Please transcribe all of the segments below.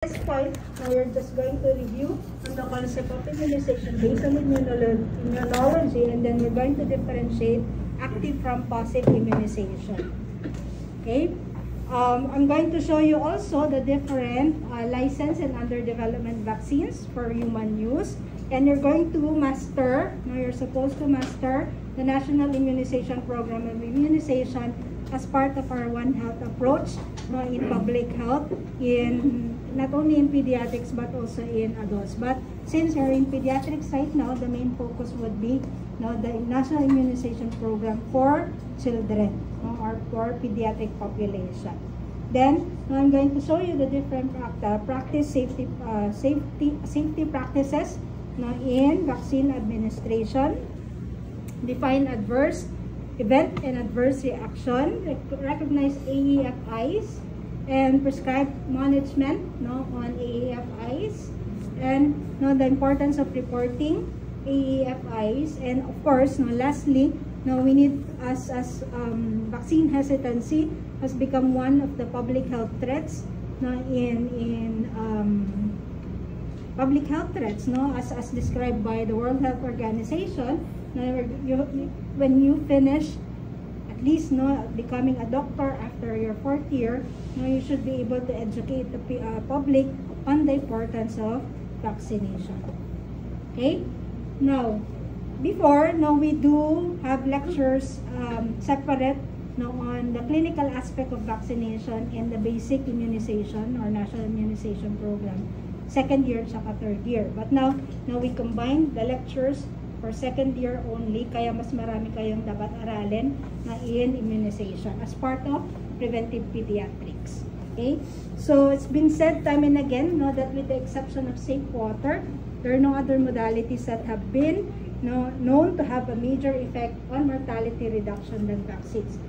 At this point, now we're just going to review on the concept of immunization based on immunology, and then we're going to differentiate active from passive immunization. Okay? I'm going to show you also the different licensed and under development vaccines for human use. And you're going to master, you're supposed to master the National Immunization Program of Immunization as part of our One Health approach in public health, in not only in pediatrics but also in adults. But since we're in pediatrics right now, the main focus would be the National Immunization Program for children or for pediatric population. Then I'm going to show you the different safety practices in vaccine administration, define adverse event and adverse reaction, recognize AEFIs, and prescribe management on AEFIs, and the importance of reporting AEFIs, and of course, lastly, we need as vaccine hesitancy has become one of the public health threats in public health threats as described by the World Health Organization. When you finish at least becoming a doctor after your 4th year, you should be able to educate the public on the importance of vaccination. Okay, now before we do have lectures separate on the clinical aspect of vaccination and the basic immunization or national immunization program, 2nd year at 3rd year. But now we combine the lectures for 2nd year only, kaya mas marami kayong dapat aralin in immunization as part of preventive pediatrics. Okay, so it's been said time and again that with the exception of safe water, there are no other modalities that have been known to have a major effect on mortality reduction than vaccines.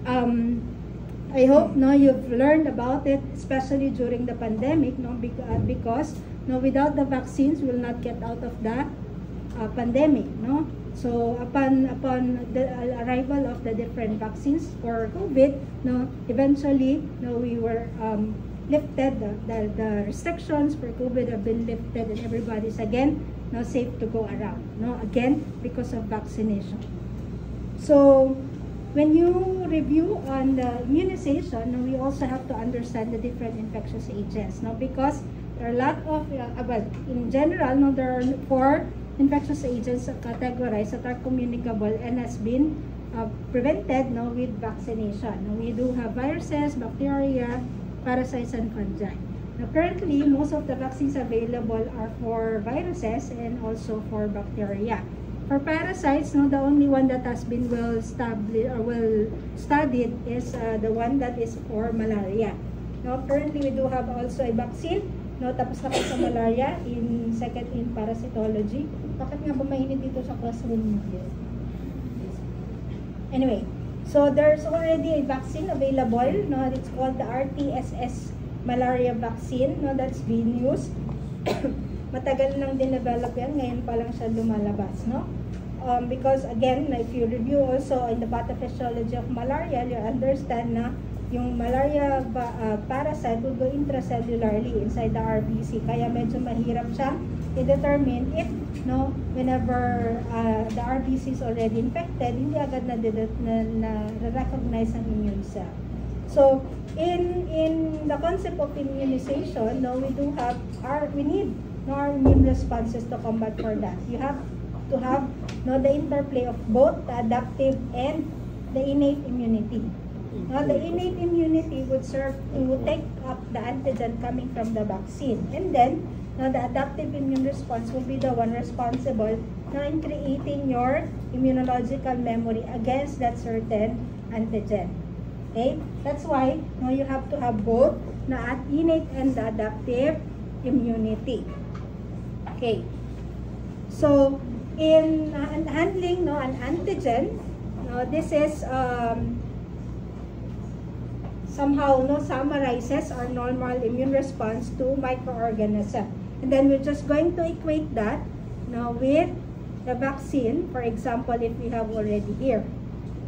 I hope you've learned about it, especially during the pandemic, because without the vaccines, we will not get out of the pandemic. So upon the arrival of the different vaccines for COVID, eventually we were lifted, the restrictions for COVID have been lifted, and everybody's again safe to go around, again because of vaccination. So when you review on the immunization, we also have to understand the different infectious agents, because there are a lot of well, in general, there are 4 infectious agents categorized that are communicable and has been prevented with vaccination. We do have viruses, bacteria, parasites, and fungi. Now, currently, most of the vaccines available are for viruses and also for bacteria. For parasites, the only one that has been well established or well studied is the one that is for malaria. Now, currently, we do have also a vaccine. Tapos na po sa malaria in parasitology. Bakit nga ba mainit dito sa classroom niyo? Anyway, so there's already a vaccine available. It's called the RTSS malaria vaccine. That's being used. Matagal nang din-develop yan. Ngayon pa lang siya lumalabas. Because again, if you review also in the pathophysiology of malaria, you understand na yung malaria parasite will go intracellularly inside the RBC. Kaya medyo mahirap siya i-determine if whenever the RBC is already infected, hindi agad na-recognize ang immune cell. So in the concept of immunization, we need our immune responses to combat for that. You have to have the interplay of both the adaptive and the innate immunity. The innate immunity would serve to take up the antigen coming from the vaccine, and then the adaptive immune response will be the one responsible in creating your immunological memory against that certain antigen. Okay, that's why you have to have both the innate and the adaptive immunity. Okay, so in handling an antigen, this is somehow summarizes our normal immune response to microorganism, and then we're just going to equate that with the vaccine. For example, if we have already here,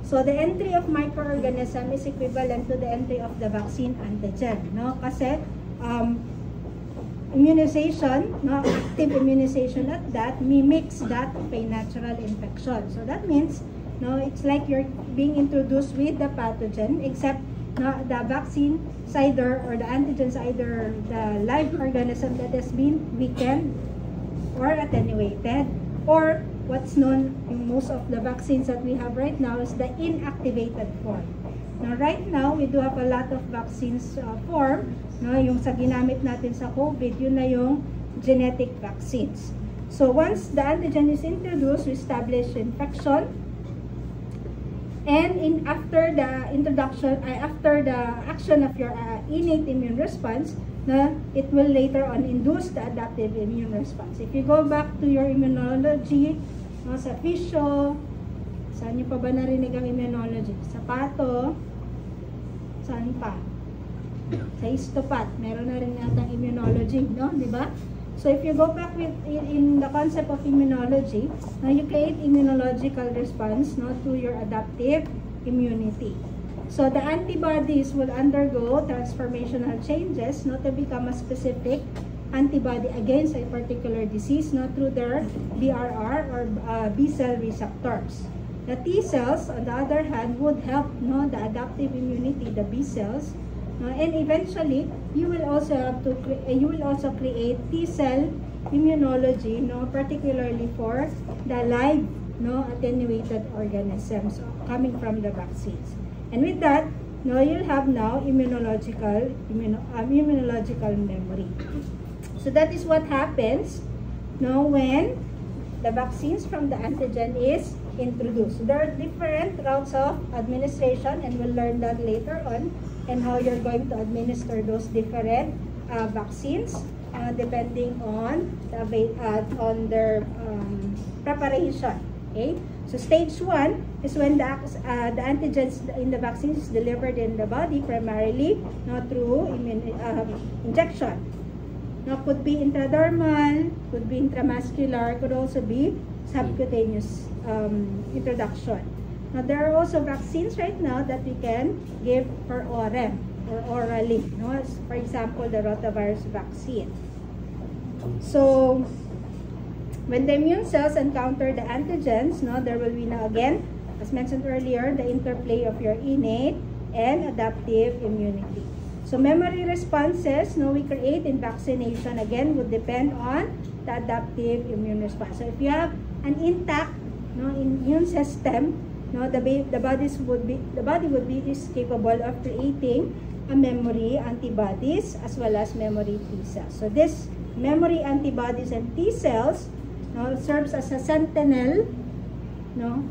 so the entry of microorganism is equivalent to the entry of the vaccine antigen, kasi immunization, no, active immunization at that, mimics that of a natural infection. So that means, no, it's like you're being introduced with the pathogen, except no, the vaccine is either, or the antigen is either the live organism that has been weakened or attenuated, or what's known in most of the vaccines that we have right now is the inactivated form. Now, right now, we do have a lot of vaccines form. No, yung sa ginamit natin sa COVID, yun na yung genetic vaccines. So, once the antigen is introduced, we establish infection. And after the introduction, after the action of your innate immune response, it will later on induce the adaptive immune response. If you go back to your immunology, no, sa Fisho, saan niyo pa ba narinig ang immunology? Sa Pato, saan pa? Sa Histopath, meron na rin natang immunology, no? Di ba? So if you go back in the concept of immunology, now you create immunological response, no, to your adaptive immunity. So the antibodies will undergo transformational changes, no, to become a specific antibody against a particular disease, no, through their BRR or B cell receptors. The T cells, on the other hand, would help, no, the adaptive immunity, the B cells, and eventually you will also have to create T cell immunology, no, particularly for the live, no, attenuated organisms coming from the vaccines. And with that, no, you'll have now immunological memory. So that is what happens, no, when the vaccines from the antigen is introduced. There are different routes of administration, and we'll learn that later on, and how you're going to administer those different vaccines depending on their preparation. Okay, so stage 1 is when the antigens in the vaccine is delivered in the body, primarily not through injection. Now, could be intradermal, could be intramuscular, could also be subcutaneous introduction. Now, there are also vaccines right now that we can give for ORM or orally. No? For example, the rotavirus vaccine. So, when the immune cells encounter the antigens, no, there will be now again, as mentioned earlier, the interplay of your innate and adaptive immunity. So, memory responses, no, we create in vaccination again would depend on the adaptive immune response. So, if you have an intact, no, immune system, no, the body would be capable of creating a memory antibodies as well as memory T cells. So this memory antibodies and T cells, no, serves as a sentinel, no,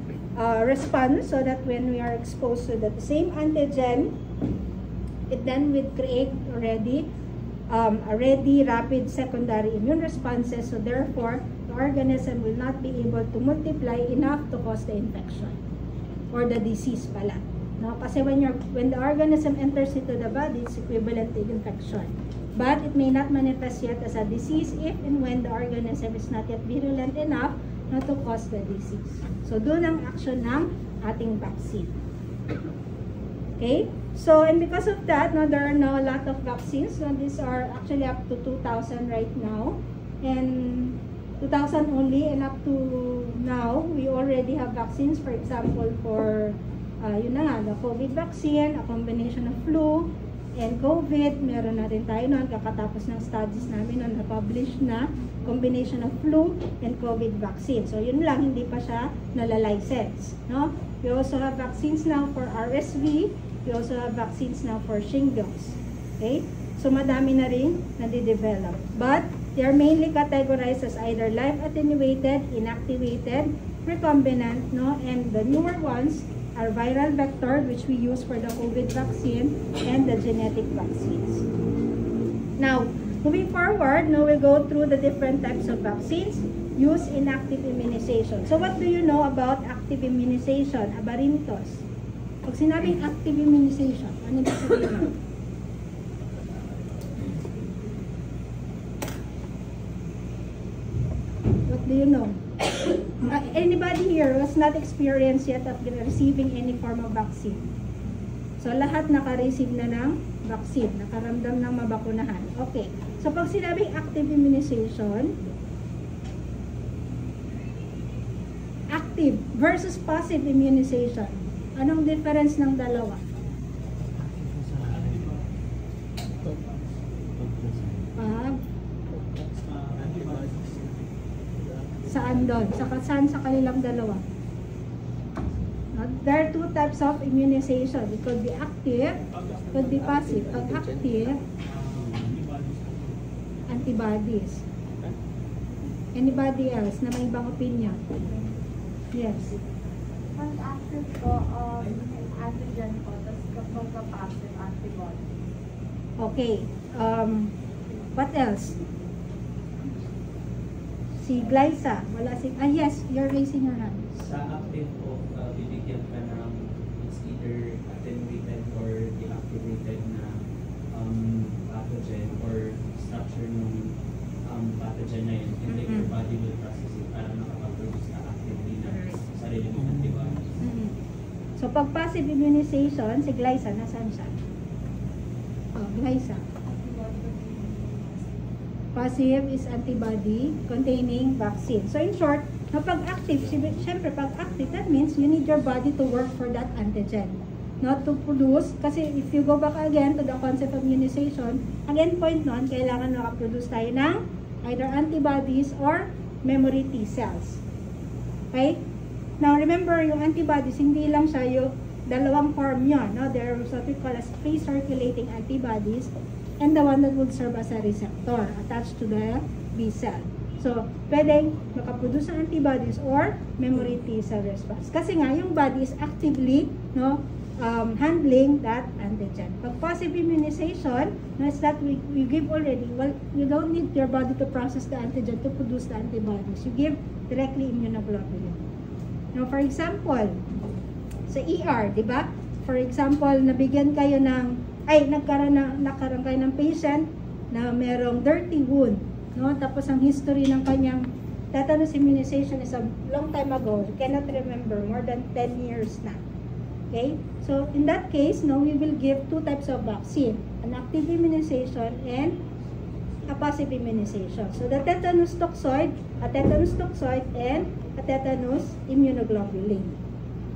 response, so that when we are exposed to the same antigen, it then would create already rapid secondary immune responses. So therefore, the organism will not be able to multiply enough to cause the infection or the disease pala. No? Kasi when the organism enters into the body, it's equivalent to infection. But it may not manifest yet as a disease if and when the organism is not yet virulent enough not to cause the disease. So doon ang action ng ating vaccine. Okay? So, and because of that, no, there are now a lot of vaccines. So these are actually up to 2,000 right now. And 2,000 only, and up to now, we already have vaccines, for example, for yun na nga, the COVID vaccine, a combination of flu and COVID. Meron na rin tayo noon, kakatapos ng studies namin na na-publish na combination of flu and COVID vaccine. So yun lang, hindi pa siya nalalicense, no? We also have vaccines now for RSV. We also have vaccines now for shingles. Okay? So madami na rin nade-develop. But they are mainly categorized as either live attenuated, inactivated, recombinant, no? And the newer ones are viral vector, which we use for the COVID vaccine, and the genetic vaccines. Now, moving forward, now we'll go through the different types of vaccines used in active immunization. So what do you know about active immunization? Abarintos. Pag sinabing active immunization, ano ibig sabihin mo? What do you know? Anybody here was not experienced yet of receiving any form of vaccine? So lahat naka-receive na ng vaccine, nakaramdam ng mabakunahan. Okay. So, pag sinabing active immunization, active versus passive immunization, anong difference ng dalawa? Saan doon? Saan sa kanilang dalawa? There are two types of immunization. It could be active, it could be passive. Pag active, antibodies. Anybody else na may ibang opinion? Yes. Pag active po, antigen po, tapos kapag passive, antibody. Okay. What else? Si Glyza. Wala si... yes, you're raising your hand. Sa active po, bibigyan ka ng it's either attenuated or deactivated na pathogen or structure ng pathogen na yun. And then your body will process it para makapag-produce na actively na sarili mong antibodies. So, pag passive immunization, si Glyza, nasaan siya? Glyza. Passive is antibody containing vaccine. So, in short, pag active, syempre pag active, that means you need your body to work for that antigen. Not to produce, kasi if you go back again to the concept of immunization, ang endpoint nun, kailangan makaproduce tayo ng either antibodies or memory T cells. Okay? Now, remember, yung antibodies, hindi lang siya yung dalawang form yun. No? There are what we call as free circulating antibodies and the one that would serve as a receptor attached to the B cell. So, pwedeng makaproduce ng antibodies or memory T cell response. Kasi nga, yung body is actively handling that antigen. Pag passive immunization, is that we give already, well, you don't need your body to process the antigen to produce the antibodies. You give directly immunoglobulin. Now, for example, sa ER, di ba? For example, nabigyan kayo ng, nagkaroon kayo ng patient na merong dirty wound, no? Tapos ang history ng kanyang tetanus immunization is a long time ago. You cannot remember, more than 10 years na. Okay? So, in that case, no, we will give two types of vaccine. An active immunization and a passive immunization. So, the tetanus toxoid, a tetanus toxoid, and a tetanus immunoglobulin.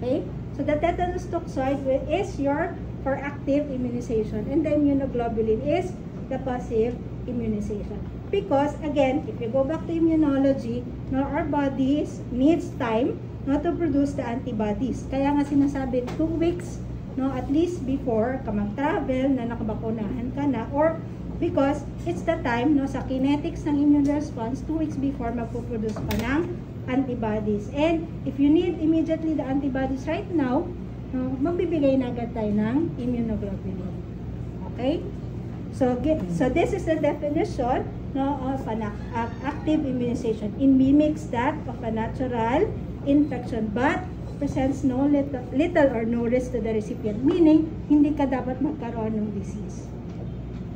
Okay? So, the tetanus toxoid is your for active immunization, and the immunoglobulin is the passive immunization. Because, again, if you go back to immunology, no, our bodies needs time not to produce the antibodies. Kaya nga sinasabi, 2 weeks, no, at least before ka mag-travel, na nakabakunahan ka na, or because it's the time, no, sa kinetics ng immune response, 2 weeks before magpuproduce pa ng antibodies. And if you need immediately the antibodies right now, no, magbibigay na agad tayo ng immunoglobulin. Okay? So this is the definition, no, of an active immunization. It mimics that of a natural infection but presents no little or no risk to the recipient, meaning hindi ka dapat magkaroon ng disease.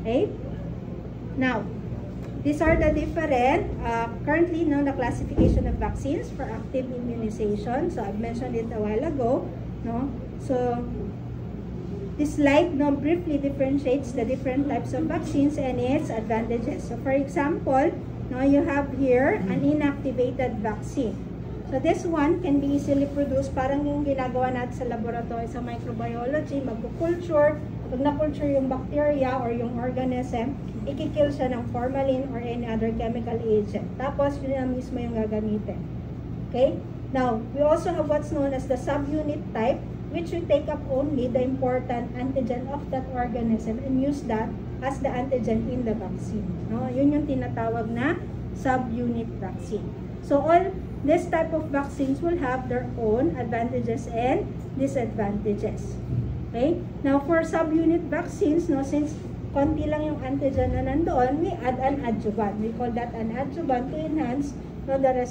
Okay? Now, these are the different currently known na classification of vaccines for active immunization. So I've mentioned it a while ago, no? So this slide, no, briefly differentiates the different types of vaccines and its advantages. So for example, now you have here an inactivated vaccine. So this one can be easily produced, parang yung ginagawa natin sa laboratory sa microbiology, magkukulture. Pag na-culture yung bacteria or yung organism, ikikill siya ng formalin or any other chemical agent. Tapos yun na mismo yung gagamitin. Okay? Now, we also have what's known as the subunit type, which we take up only the important antigen of that organism and use that as the antigen in the vaccine. No? Yun yung tinatawag na subunit vaccine. So all this type of vaccines will have their own advantages and disadvantages. Okay? Now, for subunit vaccines, no, since konti lang yung antigen na nandoon, we add an adjuvant. We call that an adjuvant to enhance, no, the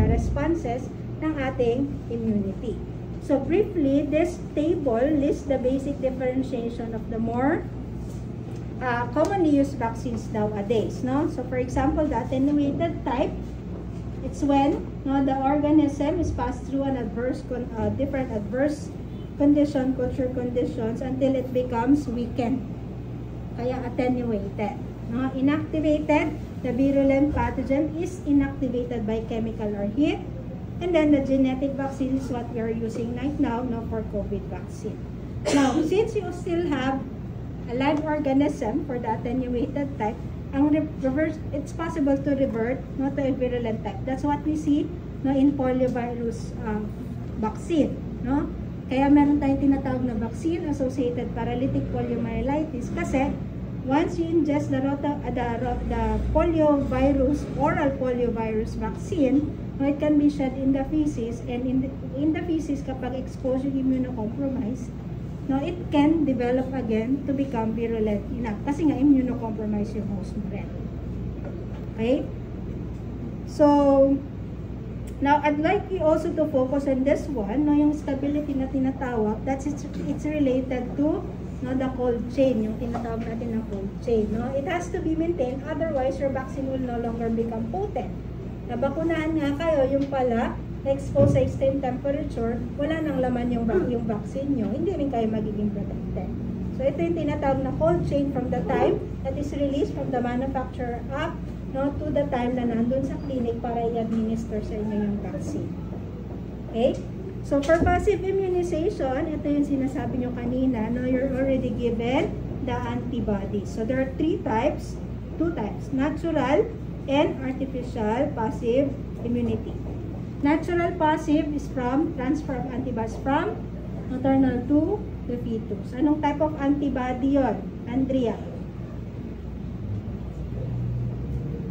responses ng ating immunity. So, briefly, this table lists the basic differentiation of the more commonly used vaccines nowadays. No? So, for example, the attenuated type, it's when, no, the organism is passed through an different adverse culture conditions until it becomes weakened. Kaya attenuated. No? Inactivated, the virulent pathogen is inactivated by chemical or heat. And then the genetic vaccine is what we are using right now, no, for COVID vaccine. Now, since you still have a live organism for the attenuated type, it's possible to revert, no, to a virulent type. That's what we see, no, in poliovirus vaccine. No? Kaya meron tayong tinatawag na vaccine-associated paralytic poliomyelitis kasi once you ingest the poliovirus, oral poliovirus vaccine, no, it can be shed in the feces, and in the feces, kapag exposed yung immunocompromised, no, it can develop again to become virulent enough kasi nga immunocompromised yung host mo rin. Okay? So, now I'd like you also to focus on this one, no, yung stability na tinatawag, it's related to, no, the cold chain, yung tinatawag natin na cold chain. No? It has to be maintained, otherwise your vaccine will no longer become potent. Nabakunahan nga kayo, yung pala, exposed sa extreme temperature, wala nang laman yung vaccine nyo, hindi rin kayo magiging protected. So ito yung tinatawag na cold chain from the time that is released from the manufacturer up, no, to the time na nandun sa clinic para i-administer sa inyo yung vaccine. Okay? So for passive immunization, ito yung sinasabi nyo kanina, no, you're already given the antibodies. So there are two types, natural and artificial passive immunity. Natural passive is from transfer of antibodies from maternal to the fetus. Anong type of antibody yon, Andrea?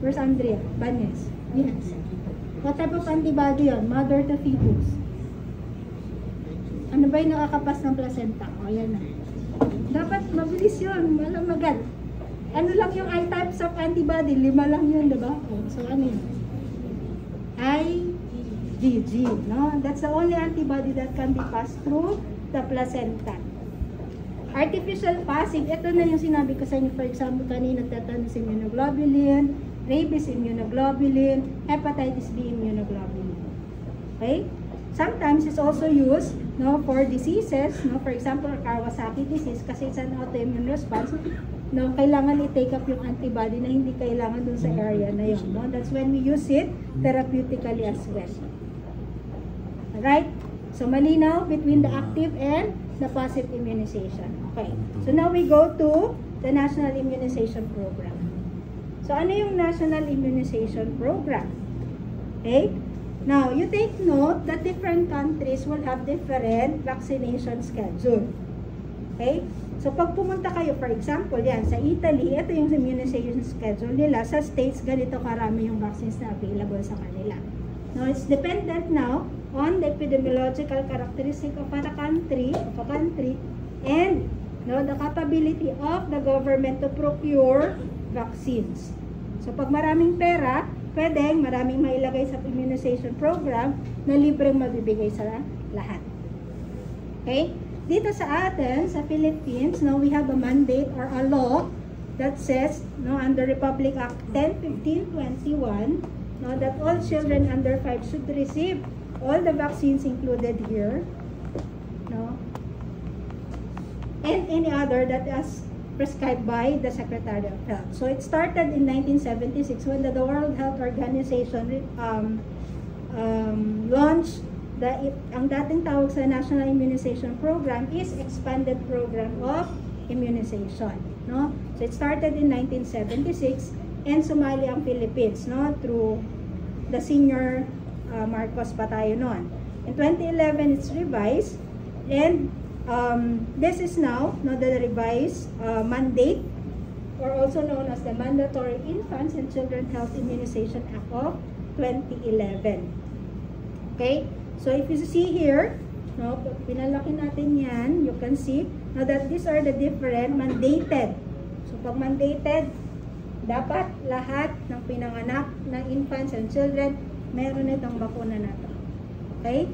Where's Andrea? Banes? Yes. What type of antibody yon? Mother to fetus. Ano ba yung nakakapas ng placenta? O, yan na. Dapat mabilis yun. Malamagal. Ano lang yung types of antibody? 5 lang yun, diba? So, ano yun? IgG, no? That's the only antibody that can be passed through the placenta. Artificial passive, ito na yung sinabi ko sa inyo, for example, kanina, tetanus immunoglobulin, rabies immunoglobulin, hepatitis B immunoglobulin. Okay? Sometimes it's also used, no, for diseases, no, for example, Kawasaki disease, kasi it's an autoimmune response. No, kailangan i-take up yung antibody na hindi kailangan dun sa area na yun. No? That's when we use it therapeutically as well. Alright? So, malinaw between the active and the passive immunization. Okay. So, now we go to the National Immunization Program. So, ano yung National Immunization Program? Okay? Now, you take note that different countries will have different vaccination schedule. Okay? So, pag pumunta kayo, for example, yan, sa Italy, ito yung immunization schedule nila. Sa States, ganito karami yung vaccines na available sa kanila. Now, it's dependent now on the epidemiological characteristic of a country, and, no, the capability of the government to procure vaccines. So, pag maraming pera, pwedeng maraming mailagay sa immunization program na libreng mabibigay sa lahat. Okay? Dito sa atin, sa Philippines, no, we have a mandate or a law that says, no, under Republic Act 1015/21, no, that all children under 5 should receive all the vaccines included here, no, and any other that is prescribed by the Secretary of Health. So it started in 1976 when the World Health Organization launched ang dating tawag sa National Immunization Program is Expanded Program of Immunization. No? So it started in 1976 and sumali ang Philippines, no, through the senior Marcos pa tayo noon. In 2011, it's revised, and this is now, no, the revised mandate, or also known as the Mandatory Infants and Children Health Immunization Act of 2011. Okay? So if you see here, no, pinalaki natin yan, you can see now that these are the different mandated. So pag mandated, dapat lahat ng pinanganak na infants and children, meron itong bakuna na to. Okay?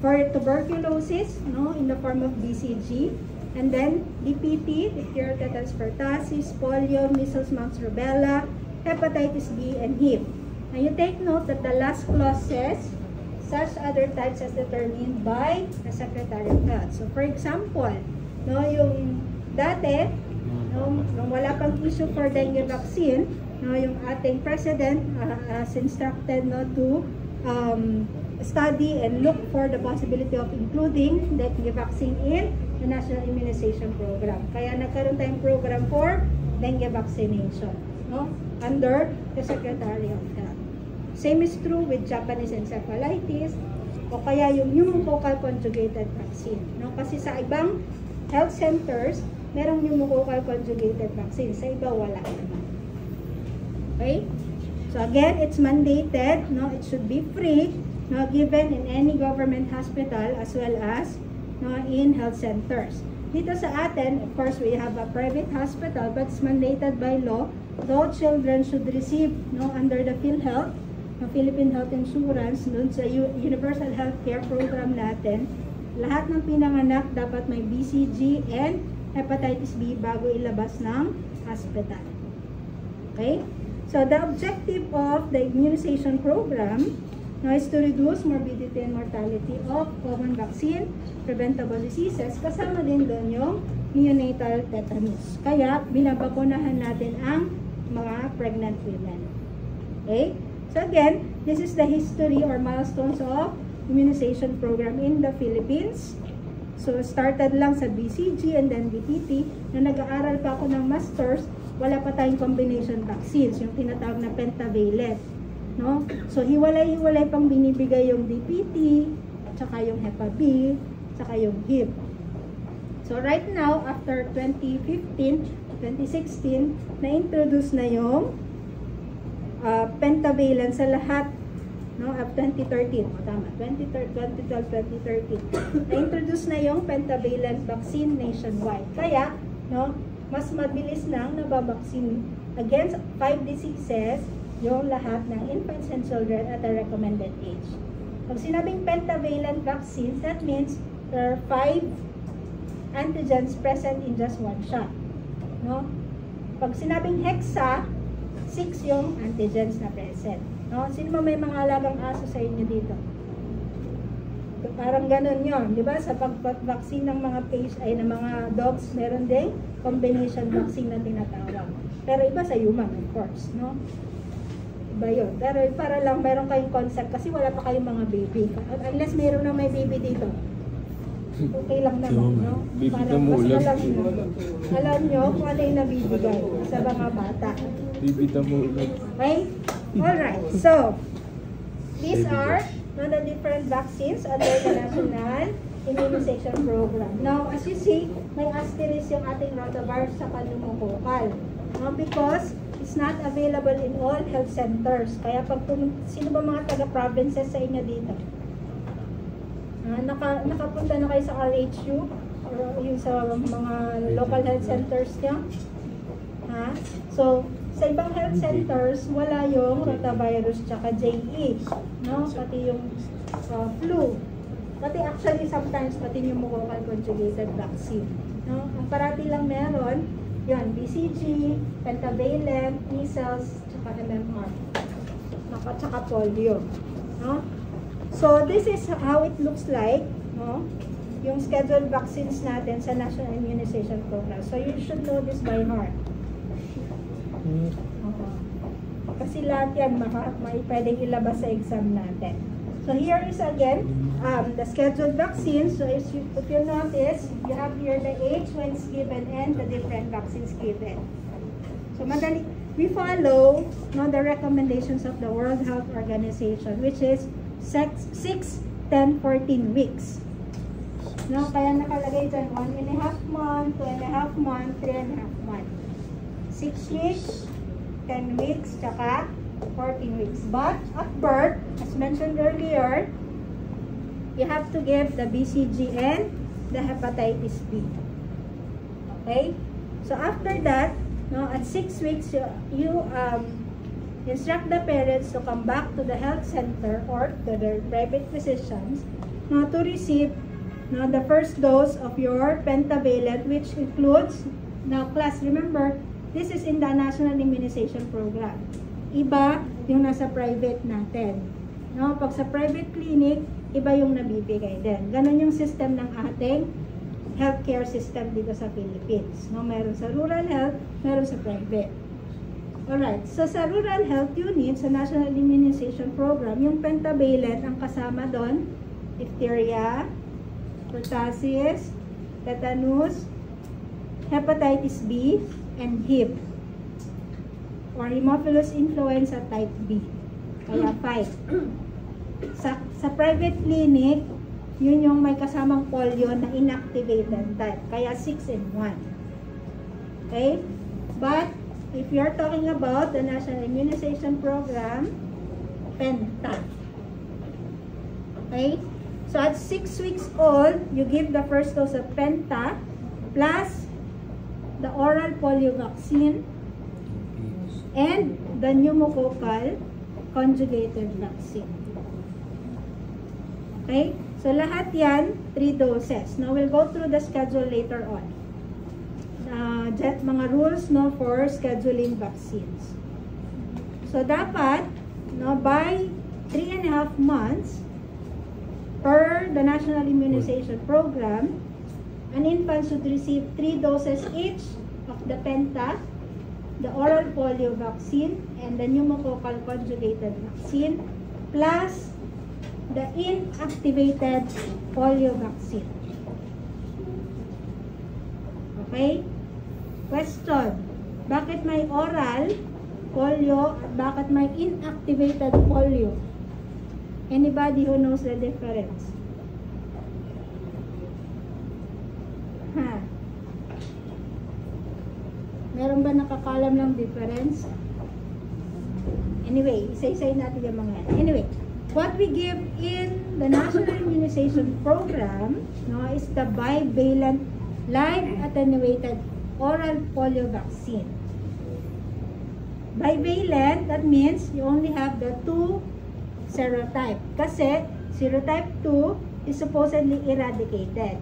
For tuberculosis, no, in the form of BCG, and then DPT, diphtheria, tetanus pertussis, polio, measles, mumps, rubella, hepatitis B, and HIV. Now you take note that the last clause says, such other types as determined by the Secretary of Health. So, for example, no, yung dati, no, nung wala pang issue for dengue vaccine, no, yung ating president has instructed, no, to study and look for the possibility of including dengue vaccine in the National Immunization Program. Kaya nagkaroon tayong program for dengue vaccination, no, under the Secretary of Health. Same is true with Japanese encephalitis o kaya yung pneumococcal conjugated vaccine, no? Kasi sa ibang health centers, merong pneumococcal conjugated vaccine, sa iba wala naman. Okay? So again, it's mandated, no? It should be free, no, given in any government hospital as well as, no, in health centers. Dito sa atin, of course, we have a private hospital, but it's mandated by law. Though children should receive, no, under the PhilHealth, no, Philippine Health Insurance, dun sa Universal Healthcare Program natin, lahat ng pinanganak dapat may BCG and hepatitis B bago ilabas ng hospital. Okay? So the objective of the immunization program, no, is to reduce morbidity and mortality of common vaccine preventable diseases. Kasama din doon yung neonatal tetanus. Kaya binabakunahan natin ang mga pregnant women. Okay? So again, this is the history or milestones of immunization program in the Philippines. So started lang sa BCG and then BTT. Na nag-aaral pa ako ng masters, wala pa tayong combination vaccines, yung tinatawag na pentavalent, no? So hiwalay-hiwalay pang binibigay yung DPT, at saka yung Hepa B, at saka yung Hib. So right now, after 2015, 2016, na-introduce na yung pentavalent sa lahat, no, of 2013. O, tama, 2012, 2013. Na-introduce na yung pentavalent vaccine nationwide. Kaya, no, mas mabilis nang nababaksin against 5 diseases yung lahat ng infants and children at a recommended age. Pag sinabing pentavalent vaccines, that means there are 5 antigens present in just one shot. No? Pag sinabing hexa, 6 yung antigens na present. No? Sino may mga alagang aso sa inyo dito? Parang ganun yun, di ba? Sa pag-vaccine ng mga ng mga dogs, meron ding combination vaccine na tinatawag. Pero iba sa human, of course, no? Iba yun. Pero para lang meron kayong concept kasi wala pa kayong mga baby. Unless meron na may baby dito. Okay lang naman, no? Para mas alam nyo kung ano yung nabibigay sa mga bata. Okay? Alright, so these are the different vaccines under the National Immunization Program. Now, as you see, may asterisk yung ating rotavirus sa pneumococcal. Because it's not available in all health centers. Kaya pag sino ba mga taga-provinces sa inyo dito? Nakapunta na kayo sa RHU or yung sa mga local health centers niyo? So, sa ibang health centers, wala yung rotavirus tsaka JE, no? Pati yung flu. Pati actually sometimes pati yung pneumococcal conjugated vaccine, no? Ang parati lang meron, yun, BCG, pentavalent, measles, tsaka MMR. Tsaka polio, no? So, this is how it looks like, no? Yung scheduled vaccines natin sa National Immunization Program. So, you should know this by heart. Kasi lahat yan pwedeng ilabas sa exam natin. So here is again the scheduled vaccines. So if you notice, you have here the age when it's given and the different vaccines given. So madali, we follow the recommendations of the World Health Organization, which is 6, 10, 14 weeks. No, kaya nakalagay dyan 1.5 month, 2.5 month, 3.5 month. 6 weeks, 10 weeks, tsaka 14 weeks. But at birth, as mentioned earlier, you have to give the BCG and the hepatitis B. Okay? So after that, at 6 weeks, you instruct the parents to come back to the health center or to their private physicians to receive the first dose of your pentavalent, which includes, now class, remember, this is in the National Immunization Program. Iba yung nasa private natin. No? Pag sa private clinic, iba yung nabibigay din. Ganon yung system ng ating healthcare system dito sa Philippines. No, meron sa rural health, meron sa private. Alright, so sa rural health unit, sa National Immunization Program, yung pentavalent ang kasama doon, diphtheria, pertussis, tetanus, hepatitis B, and HIV, or Haemophilus influenza type B. Kaya 5. Sa private clinic, yun yung may kasamang polio na inactivated type. Kaya 6 and 1. Okay? But, if you're talking about the National Immunization Program, Penta. Okay? So, at 6 weeks old, you give the first dose of Penta plus the oral polio vaccine and the pneumococcal conjugated vaccine. Okay? So, lahat yan, 3 doses. Now, we'll go through the schedule later on. Mga rules, no, for scheduling vaccines. So, dapat, no, by 3.5 months, per the National Immunization Program, an infant should receive 3 doses each of the Penta, the oral polio vaccine, and the pneumococcal conjugated vaccine, plus the inactivated polio vaccine. Okay? Question. Bakit may oral polio at bakit may inactivated polio? Anybody who knows the difference? Meron ba nakakalam ng difference? Anyway, isa-isay natin yung mga yan. Anyway, what we give in the National Immunization Program, no, is the bivalent live attenuated oral polio vaccine. Bivalent, that means you only have the 2 serotype. Kasi serotype 2 is supposedly eradicated.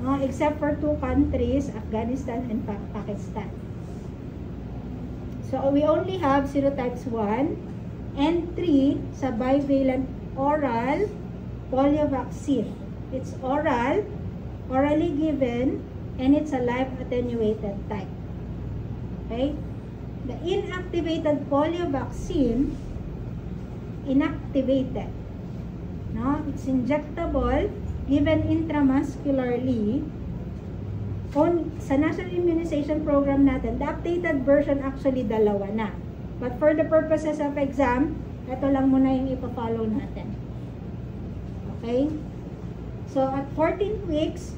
No, except for 2 countries, Afghanistan and Pakistan. So we only have serotypes 1 and 3 sa bivalent oral polio vaccine. It's oral, orally given, and it's a live attenuated type. Okay? The inactivated polio vaccine, inactivated. No? It's injectable, given intramuscularly. Sa National Immunization Program natin, the updated version actually dalawa na. But for the purposes of exam, ito lang muna yung ipa-follow natin. Okay? So, at 14 weeks,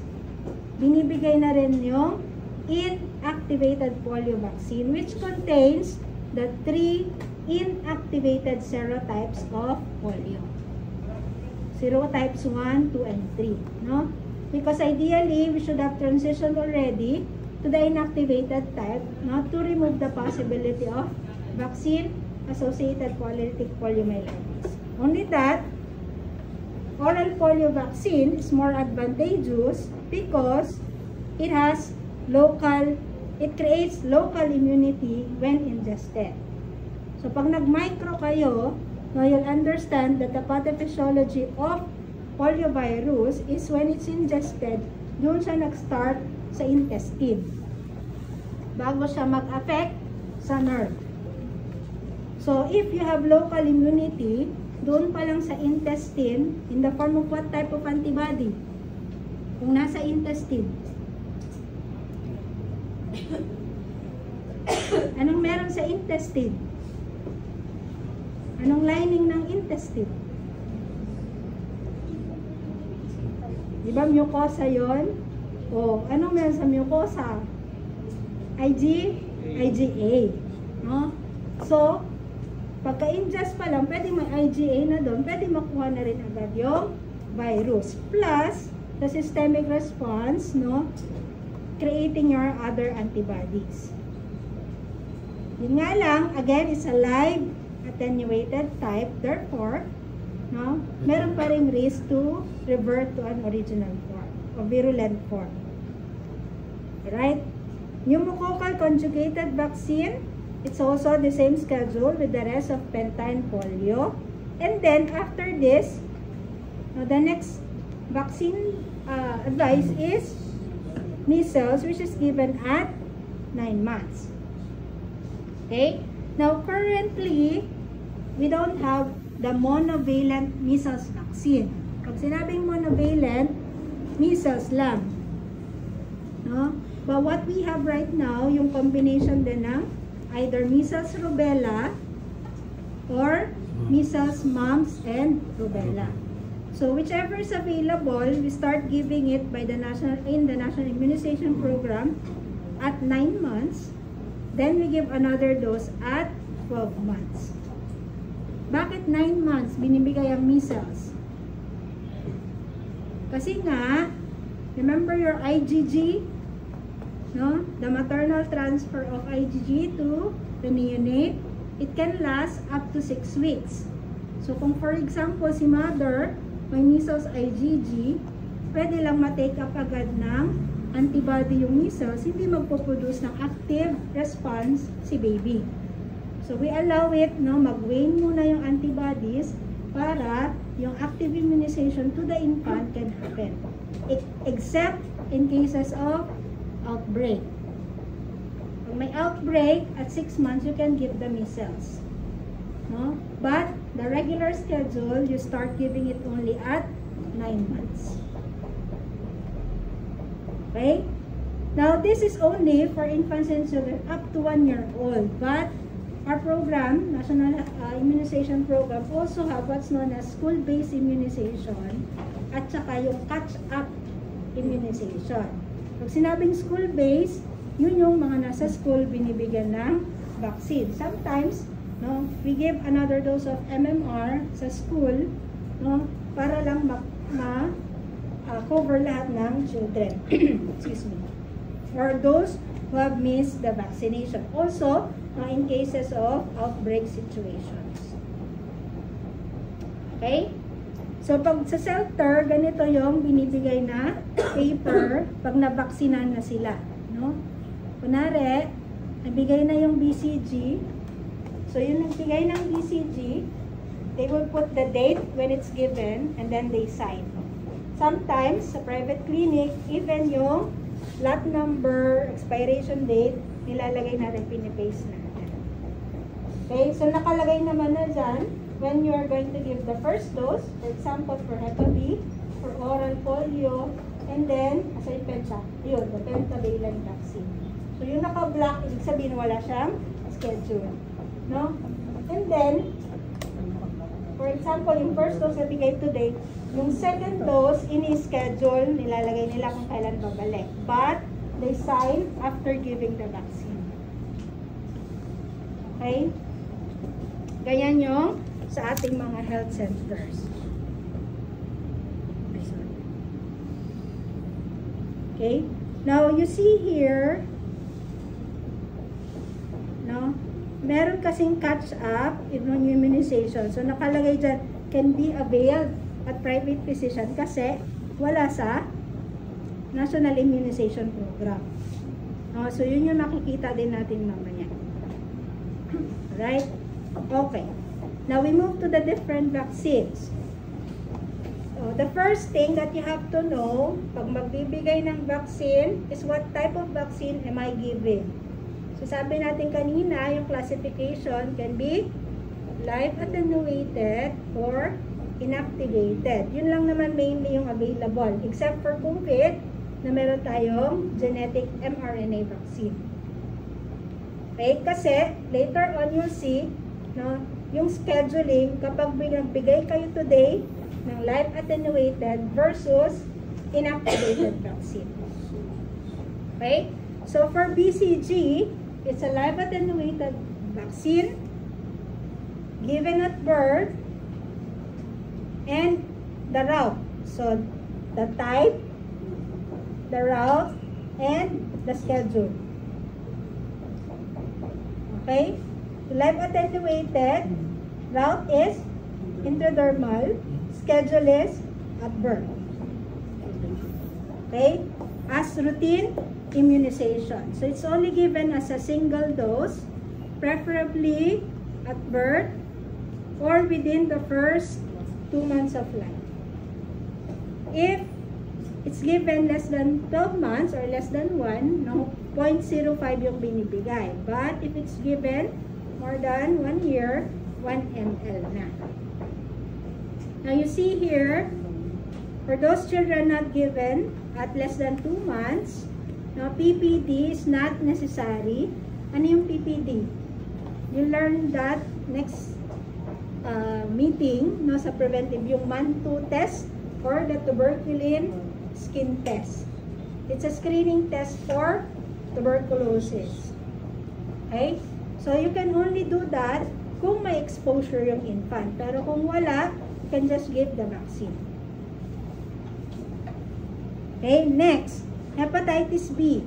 binibigay na rin yung inactivated polio vaccine, which contains the 3 inactivated serotypes of polio. Serotypes 1, 2, and 3. No? Because ideally, we should have transitioned already to the inactivated type, not to remove the possibility of vaccine-associated polylytic poliomyelitis. Only that, oral polio vaccine is more advantageous because it creates local immunity when ingested. So, pag nag-micro kayo, you'll understand that the pathophysiology of poliovirus is when it's ingested, doon siya nag-start sa intestine. Bago siya mag-affect sa nerve. So, if you have local immunity, doon pa lang sa intestine, in the form of what type of antibody? Kung nasa intestine. Anong meron sa intestine? Anong lining ng intestine? Diba mucosa yon? O, anong meron sa mucosa? IgA. No? So, pagka-ingest pa lang, pwede may IgA na doon, pwede makuha na rin agad yung virus. Plus, the systemic response, no? Creating your other antibodies. Yun nga lang, again, it's a live attenuated type, therefore, no, meron pa ring risk to revert to an original form or virulent form. Alright? Pneumococcal conjugated vaccine, it's also the same schedule with the rest of Penta and polio. And then, after this, the next vaccine advice is measles, which is given at 9 months. Okay? Now, currently, we don't have the monovalent measles vaccine. Pag sinabing monovalent, measles lang. No? But what we have right now, yung combination din ng either measles, rubella, or measles, mumps, and rubella. So whichever is available, we start giving it by the National Immunization Program at 9 months. Then we give another dose at 12 months. Bakit 9 months binibigay ang measles? Kasi nga, remember your IgG? No? The maternal transfer of IgG to the neonate, it can last up to 6 weeks. So kung for example, si mother may measles IgG, pwede lang ma-take up agad ng antibody yung measles, hindi magpo-produce ng active response si baby. So we allow it, no, mag-wane muna yung antibodies para yung active immunization to the infant can happen. Except in cases of outbreak. Pag may outbreak, at 6 months, you can give the measles. No? But the regular schedule, you start giving it only at 9 months. Okay? Now, this is only for infants and children up to 1 year old. But our program, National Immunization Program, also have what's known as school-based immunization at saka yung catch-up immunization. Pag sinabing school-based, yun yung mga nasa school binibigyan ng vaccine. Sometimes, no, we give another dose of MMR sa school, no, para lang cover lahat ng children. Excuse me. Or those who have missed the vaccination. Also, in cases of outbreak situations. Okay? So, pag sa shelter, ganito yung binibigay na paper pag nabaksinan na sila. No? Kunwari, nabigay na yung BCG. So, yung nagbigay ng BCG, they will put the date when it's given and then they sign. Sometimes, sa private clinic, even yung lot number, expiration date, nilalagay natin, pinipaste natin. Okay, so nakalagay naman na dyan when you are going to give the first dose, for example, for Hep B, for oral polio, and then, asay petsa, yun, the pentavalent vaccine. So, yung naka-black, ibig sabihin wala siyang schedule. No? And then, for example, yung first dose na bigay today, yung second dose, ini-schedule, nilalagay nila kung kailan babalik. But, they sign after giving the vaccine. Okay? Ganyan yung sa ating mga health centers. Okay? Now, you see here, no? Meron kasing catch-up immunization. So, nakalagay dyan, can be availed at private physician kasi wala sa National Immunization Program. So, yun yung makikita din natin mamaya. Alright? Okay. Now, we move to the different vaccines. So, the first thing that you have to know, pag magbibigay ng vaccine, is what type of vaccine am I giving? So, sabi natin kanina, yung classification can be live attenuated or inactivated. Yun lang naman mainly yung available. Except for COVID, na meron tayong genetic mRNA vaccine. Okay? Kasi, later on you'll see, no, yung scheduling, kapag bigay kayo today ng live attenuated versus inactivated vaccine. Okay? So, for BCG, it's a live attenuated vaccine given at birth and the route. So, the type, the route, and the schedule. Okay? Live attenuated, route is intradermal, schedule is at birth. Okay? As routine immunization. So, it's only given as a single dose, preferably at birth or within the first 2 months of life. If it's given less than 12 months or less than 1, no, 0.05 yung binibigay. But if it's given more than 1 year, 1 ml na. Now you see here, for those children not given at less than 2 months, no, PPD is not necessary. Ano yung PPD? You learn that next meeting, no, sa preventive, yung MAN2 test or the tuberculin skin test. It's a screening test for tuberculosis. Okay? So you can only do that kung may exposure yung infant. Pero kung wala, you can just give the vaccine. Okay, next, hepatitis B.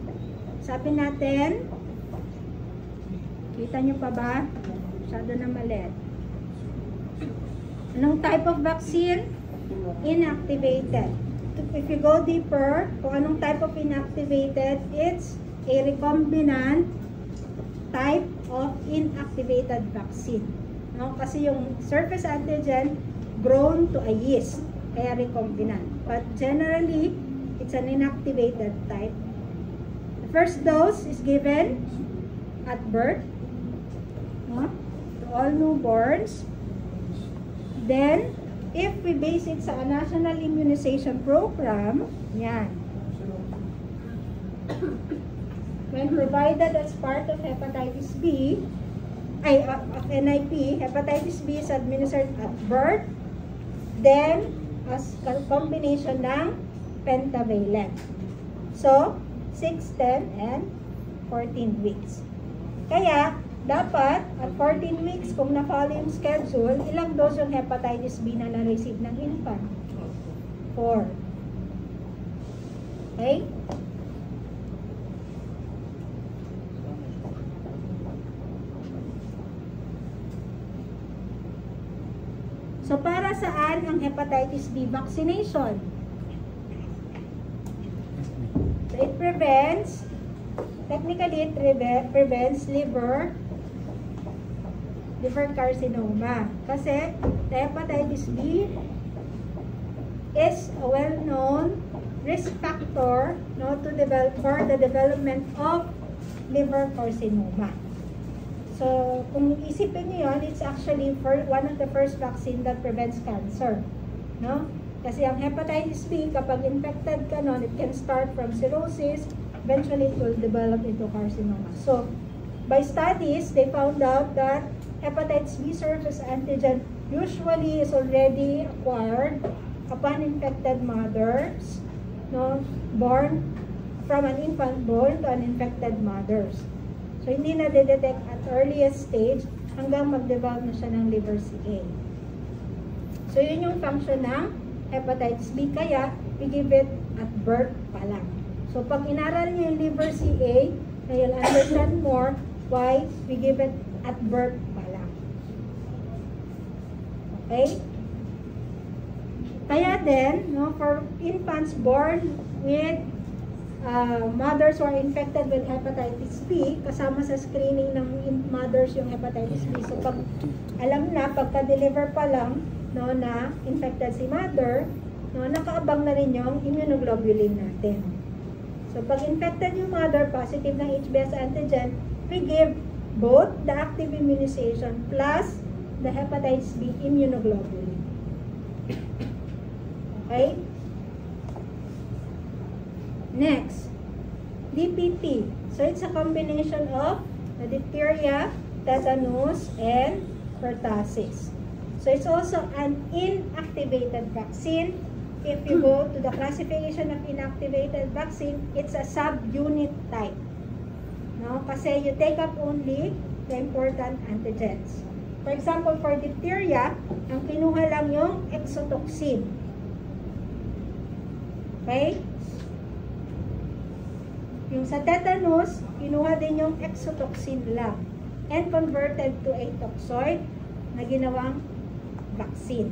Sabi natin, kita nyo pa ba? Masyado na maliit. Anong type of vaccine? Inactivated. If you go deeper, kung anong type of inactivated, it's a recombinant type of inactivated vaccine. No? Kasi yung surface antigen grown to a yeast, kaya recombinant. But generally, it's an inactivated type. The first dose is given at birth, no? To all newborns. Then, if we base it sa National Immunization Program, yan. When provided as part of hepatitis B, of NIP, hepatitis B is administered at birth, then as combination ng pentavalent. So, 6, 10, and 14 weeks. Kaya, dapat, at 14 weeks, kung na-follow yung schedule, ilang dose yung hepatitis B na na-receive ng infant? 4. Okay? So, para saan ang hepatitis B vaccination? So, it prevents, technically, it prevents liver carcinoma. Kasi, the hepatitis B is a well-known risk factor, no, for the development of liver carcinoma. So, kung isipin niyo yun, it's actually one of the first vaccine that prevents cancer. No? Kasi ang hepatitis B, kapag infected ka nun, it can start from cirrhosis, eventually it will develop into carcinoma. So, by studies, they found out that hepatitis B surface antigen usually is already acquired upon infected mothers, no, born from an infant born to an infected mothers. So, hindi na detect at earliest stage hanggang mag-develop na siya ng liver CA. So, yun yung function ng hepatitis B. Kaya, we give it at birth pa lang. So, pag inaral niyo yung liver CA, na you'll understand more why we give it at birth pa lang. Okay? Kaya din, no, for infants born with mothers who are infected with hepatitis B, kasama sa screening ng mothers yung hepatitis B. So, pag alam na, pagka-deliver pa lang, no, na infected si mother, no, nakaabang na rin yung immunoglobulin natin. So, pag infected yung mother, positive ng HBs antigen, we give both the active immunization plus the hepatitis B immunoglobulin. Okay? Next, DPT. So, it's a combination of the diphtheria, tetanus, and pertussis. So, it's also an inactivated vaccine. If you go to the classification of inactivated vaccine, it's a subunit type. No? Kasi you take up only the important antigens. For example, for diphtheria, ang kinuha lang yung exotoxin. Okay? Yung sa tetanus, kinuha din yung exotoxin lang and converted to a toxoid na ginawang vaccine.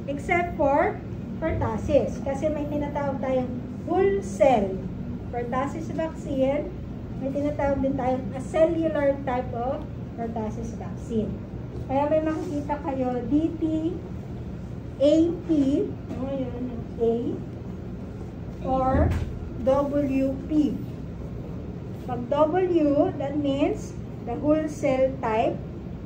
Except for pertussis. Kasi may tinatawag tayong whole cell pertussis vaccine. May tinatawag din tayong a cellular type of pertussis vaccine. Kaya may makikita kayo DT, AP, ngayon yung A, or WP. Pag W, that means the whole cell type.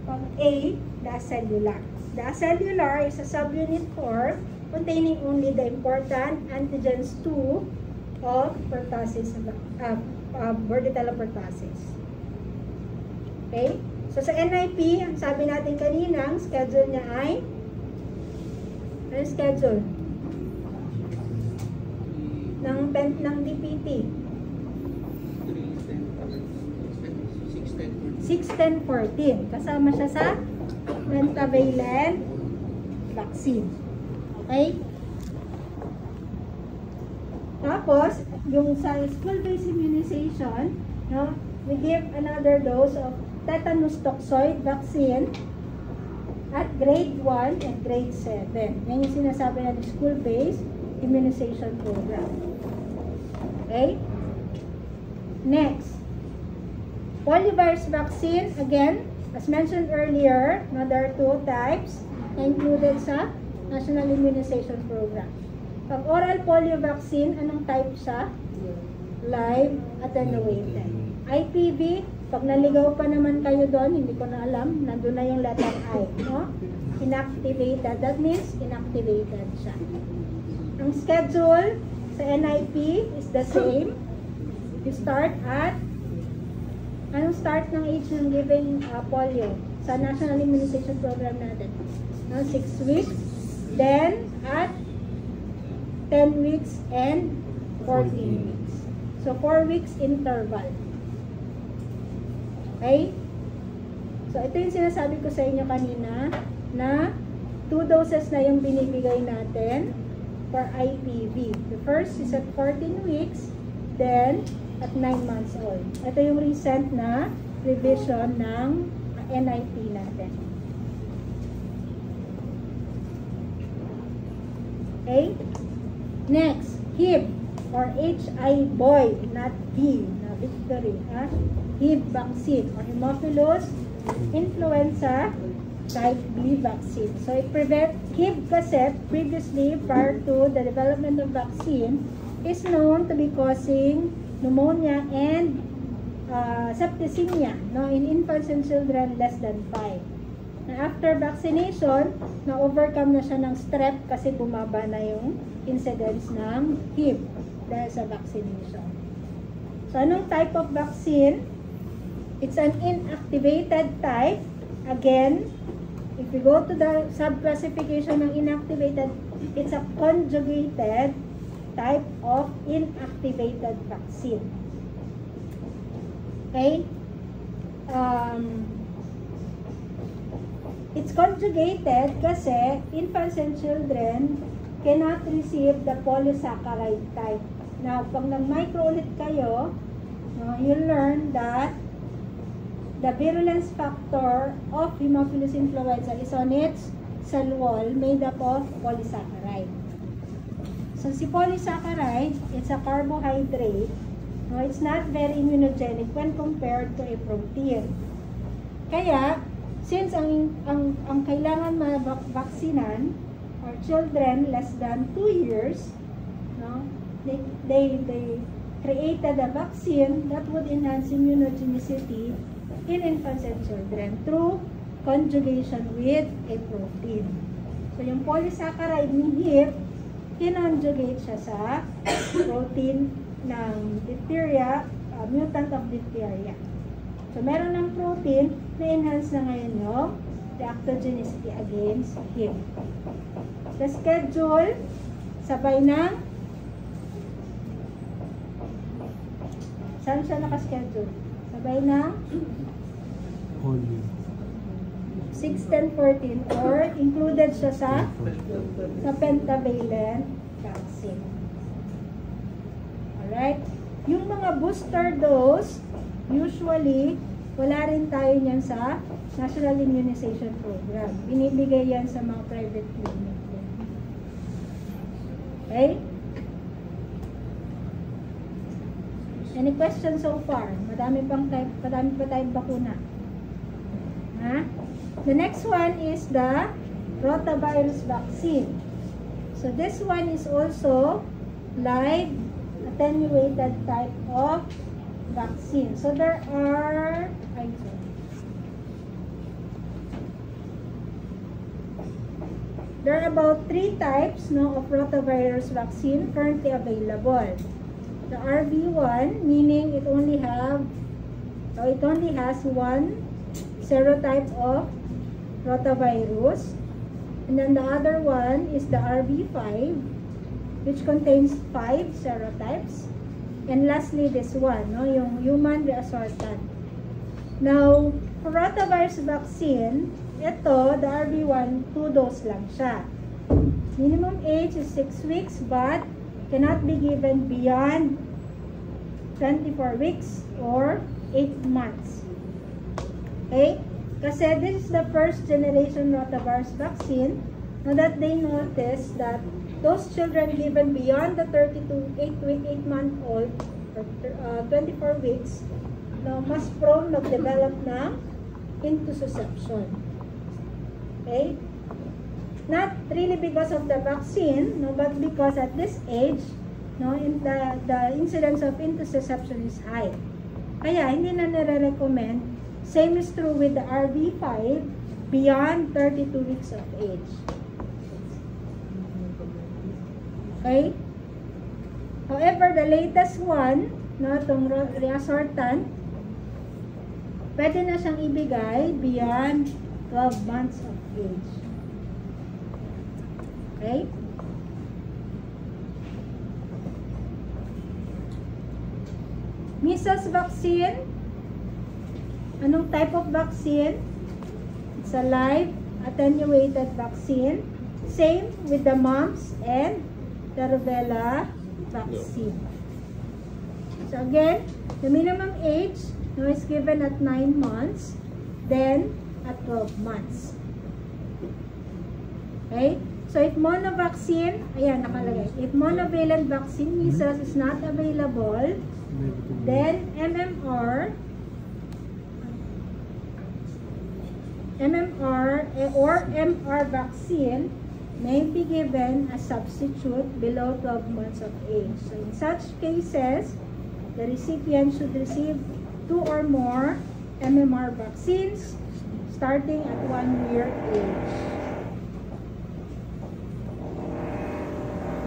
Pag A, the acellular. The acellular is a subunit form containing only the important antigens 2 of pertussis, Bordetella pertussis. Okay? So sa NIP, ang sabi natin kanina, ang schedule niya ay ano schedule? Ng DPT. 6-10-14. Kasama siya sa pentavalent vaccine. Okay? Tapos, yung sa school-based immunization, no, we give another dose of tetanus toxoid vaccine at grade 1 and grade 7. Yan yung sinasabi natin school-based immunization program. Okay? Next, poliovirus vaccine, again, as mentioned earlier, no, there are 2 types na included sa National Immunization Program. Pag oral polio vaccine, anong type siya? Live attenuated. IPV, pag naligaw pa naman kayo doon, hindi ko na alam, nandun na yung letter I, no? Inactivated, that means inactivated siya. Ang schedule sa NIP is the same. You start at anong start ng age ng giving polio sa National Immunization Program natin? No, 6 weeks. Then, at 10 weeks and 14 weeks. So, 4 weeks interval. Okay? So, ito yung sinasabi ko sa inyo kanina na 2 doses na yung binibigay natin for IPV. The first is at 14 weeks, then at 9 months old. Ito yung recent na revision ng NIP natin. Okay? Next, HIV or HI boy, not V, na Victory. Ha? HIV vaccine or Haemophilus influenza type B vaccine. So, it prevents HIV kasi previously, prior to the development of vaccine, is known to be causing pneumonia and septicemia, no, in infants and children less than 5. Na after vaccination, na-overcome na siya ng strep kasi bumaba na yung incidence ng HIV dahil sa vaccination. So, anong type of vaccine? It's an inactivated type. Again, if you go to the sub-classification ng inactivated, it's a conjugated type of inactivated vaccine. Okay? It's conjugated kasi infants and children cannot receive the polysaccharide type. Now, pag nag-micro ulit kayo, you'll learn that the virulence factor of Haemophilus influenza is on its cell wall made up of polysaccharide. So, si polysaccharide, it's a carbohydrate. No, it's not very immunogenic when compared to a protein. Kaya, since ang kailangan mabaksinan are children less than 2 years, no, they created a vaccine that would enhance immunogenicity in infants and children through conjugation with a protein. So, yung polysaccharide ni HIV, kinonjugate siya sa protein ng diphtheria, mutant of diphtheria. So, meron ng protein na enhance na ngayon yung reactogenicity against HIV. The schedule, sabay ng saan siya nakaschedule? Sabay ng 6-10-14 or included siya sa pentavalent vaccine. Alright? Yung mga booster dose, usually, wala rin tayo niyan sa National Immunization Program. Binibigay yan sa mga private clinic. Okay? Any questions so far? Madami pa tayong bakuna. Ha? The next one is the rotavirus vaccine. So this one is also live attenuated type of vaccine. So there are, there are about 3 types of rotavirus vaccine currently available. The RV1, meaning it only has one serotype of rotavirus. And then the other one is the RV5, which contains 5 serotypes. And lastly, this one, yung human reassortant. Now, for rotavirus vaccine, ito, the RV1, 2 dose lang siya. Minimum age is 6 weeks, but cannot be given beyond 24 weeks or 8 months. Okay? Kasi this is the first generation rotavirus vaccine. Now that they noticed that those children given beyond the 8-month-old or 24 weeks, mas prone mag-develop na intussusception. Okay? Not really because of the vaccine, but because at this age, the incidence of intussusception is high. Kaya hindi na nire-recommend. Same is true with the RV5 beyond 32 weeks of age. Okay? However, the latest one, itong reassortant, pwede na siyang ibigay beyond 12 months of age. Okay? Measles vaccine. Anong type of vaccine? It's a live attenuated vaccine. Same with the mumps and the rubella vaccine. So again, the minimum age is given at 9 months, then at 12 months. Okay? So if monovaccine, ayan nakalagay, if monovalent vaccine measles is not available, then MMR or MR vaccine may be given as substitute below 12 months of age. So in such cases, the recipient should receive 2 or more MMR vaccines starting at 1 year age.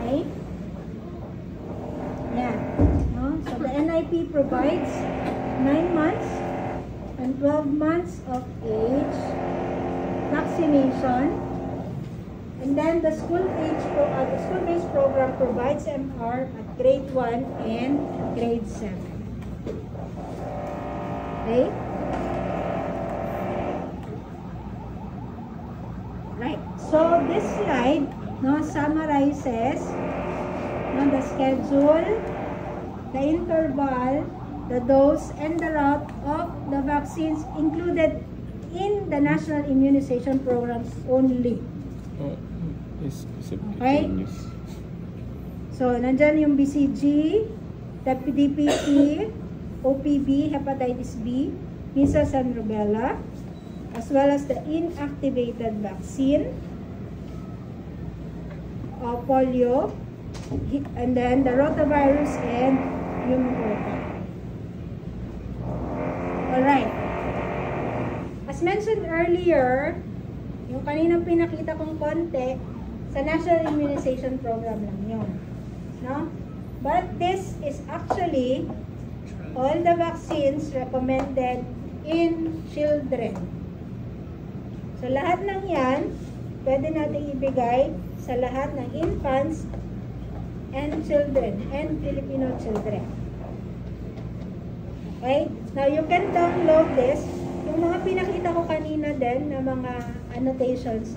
Okay? Yeah. So the NIP provides 9 months and 12 months of age vaccination. And then the school-based program provides MR at grade 1 and grade 7. Okay? Right. So this slide summarizes the schedule, the interval, the dose, and the route of the vaccines included in the national immunization programs only. Okay? So, nandyan yung BCG, DPT, OPB, hepatitis B, measles and rubella, as well as the inactivated vaccine, polio, and then the rotavirus and pneumococcal. Alright. As mentioned earlier, yung kaninang pinakita kong konti, sa National Immunization Program lang yun. No? But this is actually all the vaccines recommended in children. So lahat ng yan, pwede natin ibigay sa lahat ng infants and children and Filipino children. Okay? Now you can download this. Yung mga pinakita ko kanina din na mga annotations,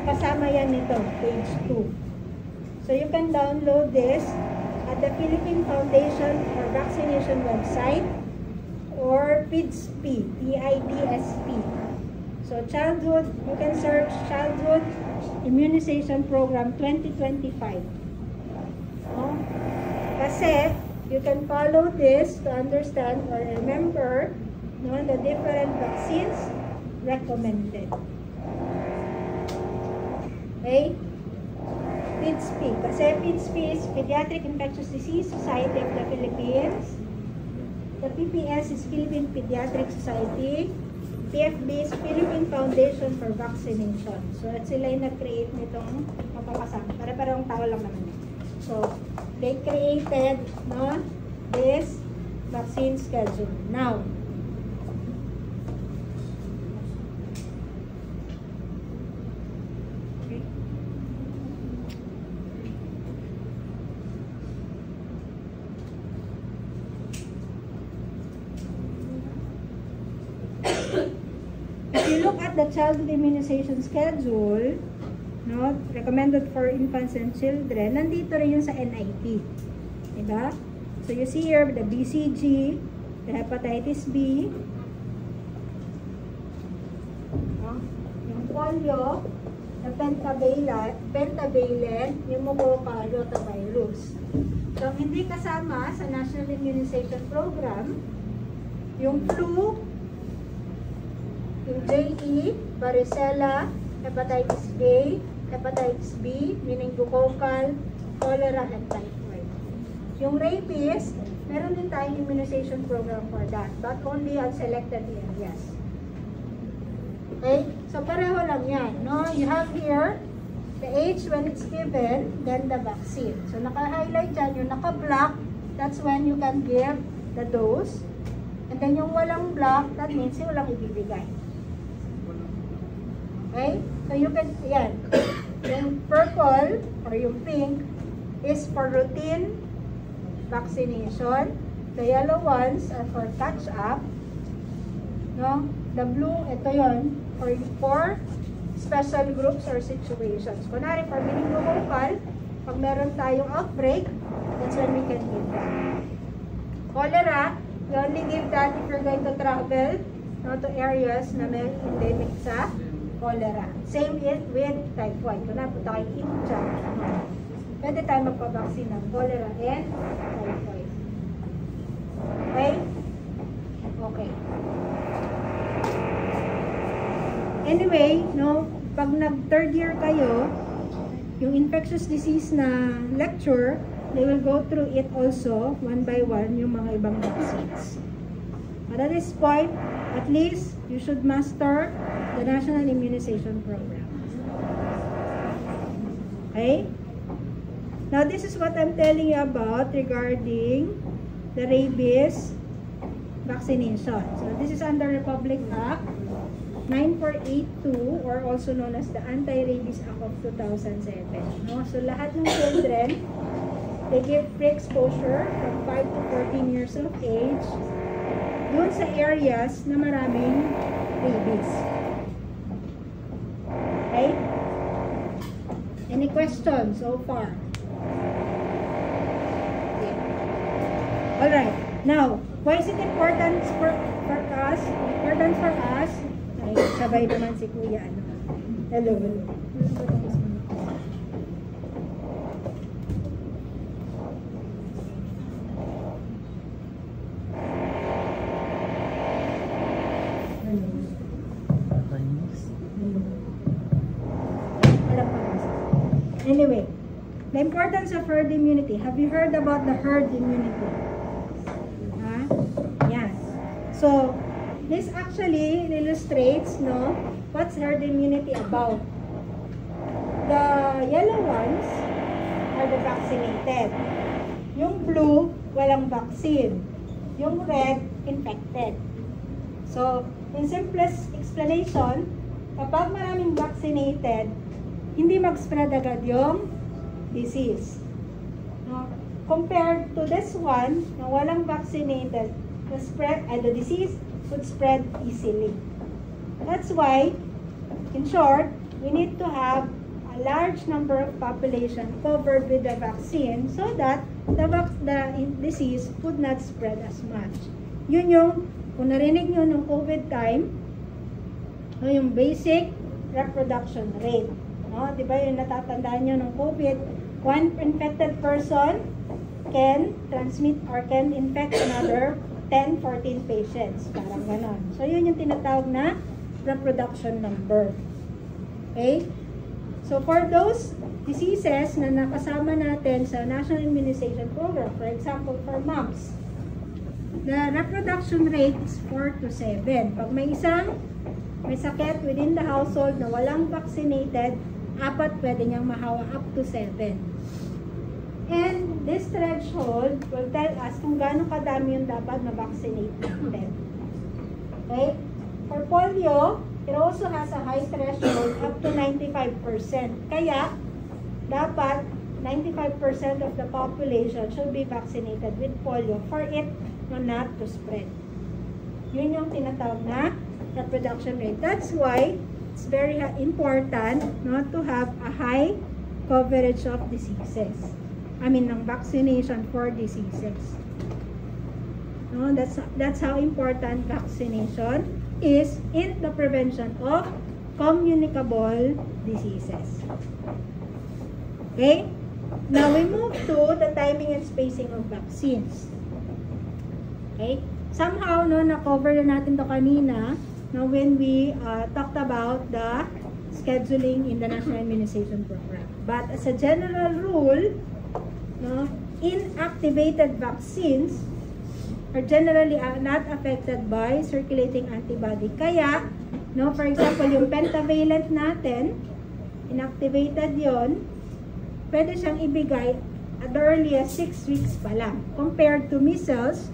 kasama yan nito, page 2. So you can download this at the Philippine Foundation for Vaccination website or PIDSP, PIDSP. So childhood, you can search Childhood Immunization Program 2025. Kasi you can follow this to understand or remember the different vaccines recommended. Okay? PIDSP. Kasi PIDSP is Pediatric Infectious Disease Society of the Philippines. The PPS is Philippine Pediatric Society. PFB is Philippine Foundation for Vaccination. So, at sila yung nag-create nitong mapapasama. Para-parang tao lang naman. So, they created, no, this vaccine schedule. Now, if you look at the childhood immunization schedule, no, recommended for infants and children, nandito rin yung sa NIT. Diba? So you see here the BCG, the hepatitis B, no, yung polio, the pentavalent, pneumococcal rotavirus. So hindi kasama sa National Immunization Program yung flu, yung JE, varicella, hepatitis A, hepatitis B, meningococcal, cholera, and typhoid. Yung rabies, meron din tayong immunization program for that, but only on selected areas. Okay? So, pareho lang yan, no? You have here the age when it's given, then the vaccine. So, naka-highlight dyan, yung naka-black, that's when you can give the dose. And then yung walang black, that means yung walang ibibigay. Okay? So you can, yan. Yung purple or yung pink is for routine vaccination. The yellow ones are for catch-up. No? The blue, ito yon for special groups or situations. Kunwari, for meningococcal, pag meron tayong outbreak, that's when we can give that. Cholera, you only give that if you're going to travel, no, to areas na may endemic sa cholera. Same with typhoid. Kung napunta kayo India, pwede tayo magpabaksin ng cholera and typhoid. Okay? Okay. Anyway, no, pag nag-third year kayo, yung infectious disease na lecture, they will go through it also, one by one, yung mga ibang vaccines. But at this point, at least, you should master the National Immunization Program. Okay? Now, this is what I'm telling you about regarding the rabies vaccination. So, this is under Republic Act 9482, or also known as the Anti-Rabies Act of 2007. No? So, lahat ng children, they give pre-exposure from 5 to 14 years of age doon sa areas na maraming rabies. Okay? Any questions so far? Okay. Alright. Now, why is it important for us? Important for us. Ay, sabay naman si Kuya. Ano? Hello. Anyway, the importance of herd immunity. Have you heard about the herd immunity? Huh? Yes. So, this actually illustrates, no, what's herd immunity about. The yellow ones are the vaccinated. Yung blue, walang vaccine. Yung red, infected. So, in simplest explanation, kapag maraming vaccinated, hindi mag-spread agad yung disease. No? Compared to this one, na walang vaccinated, the disease would spread easily. That's why, in short, we need to have a large number of population covered with the vaccine so that the disease would not spread as much. Yun yung, kung narinig nyo nung COVID time, yung basic reproduction rate. No, di ba yung natatandaan nyo ng COVID, one infected person can transmit or can infect another 10, 14 patients. Parang ganon. So, yun yung tinatawag na reproduction number. Okay? So, for those diseases na nakasama natin sa National Immunization Program. For example, for mumps, the reproduction rate is 4 to 7. Pag may sakit within the household na walang vaccinated, 4 pwede niyang mahawa up to 7. And this threshold will tell us kung gaano kadami yung dapat na-vaccinate natin. Okay? For polio, it also has a high threshold up to 95%. Kaya, dapat 95% of the population should be vaccinated with polio for it not to spread. Yun yung tinatawag na reproduction rate. That's why it's very important not to have a high coverage of diseases. Ng vaccination for diseases. No, that's how important vaccination is in the prevention of communicable diseases. Okay? Now we move to the timing and spacing of vaccines. Okay? Somehow, na-cover na natin to kanina, when we talked about the scheduling in the National Immunization Program. But as a general rule, inactivated vaccines are generally not affected by circulating antibody. Kaya, for example, yung pentavalent natin, inactivated yon, pwede siyang ibigay at the earliest 6 weeks pa lang. Compared to measles,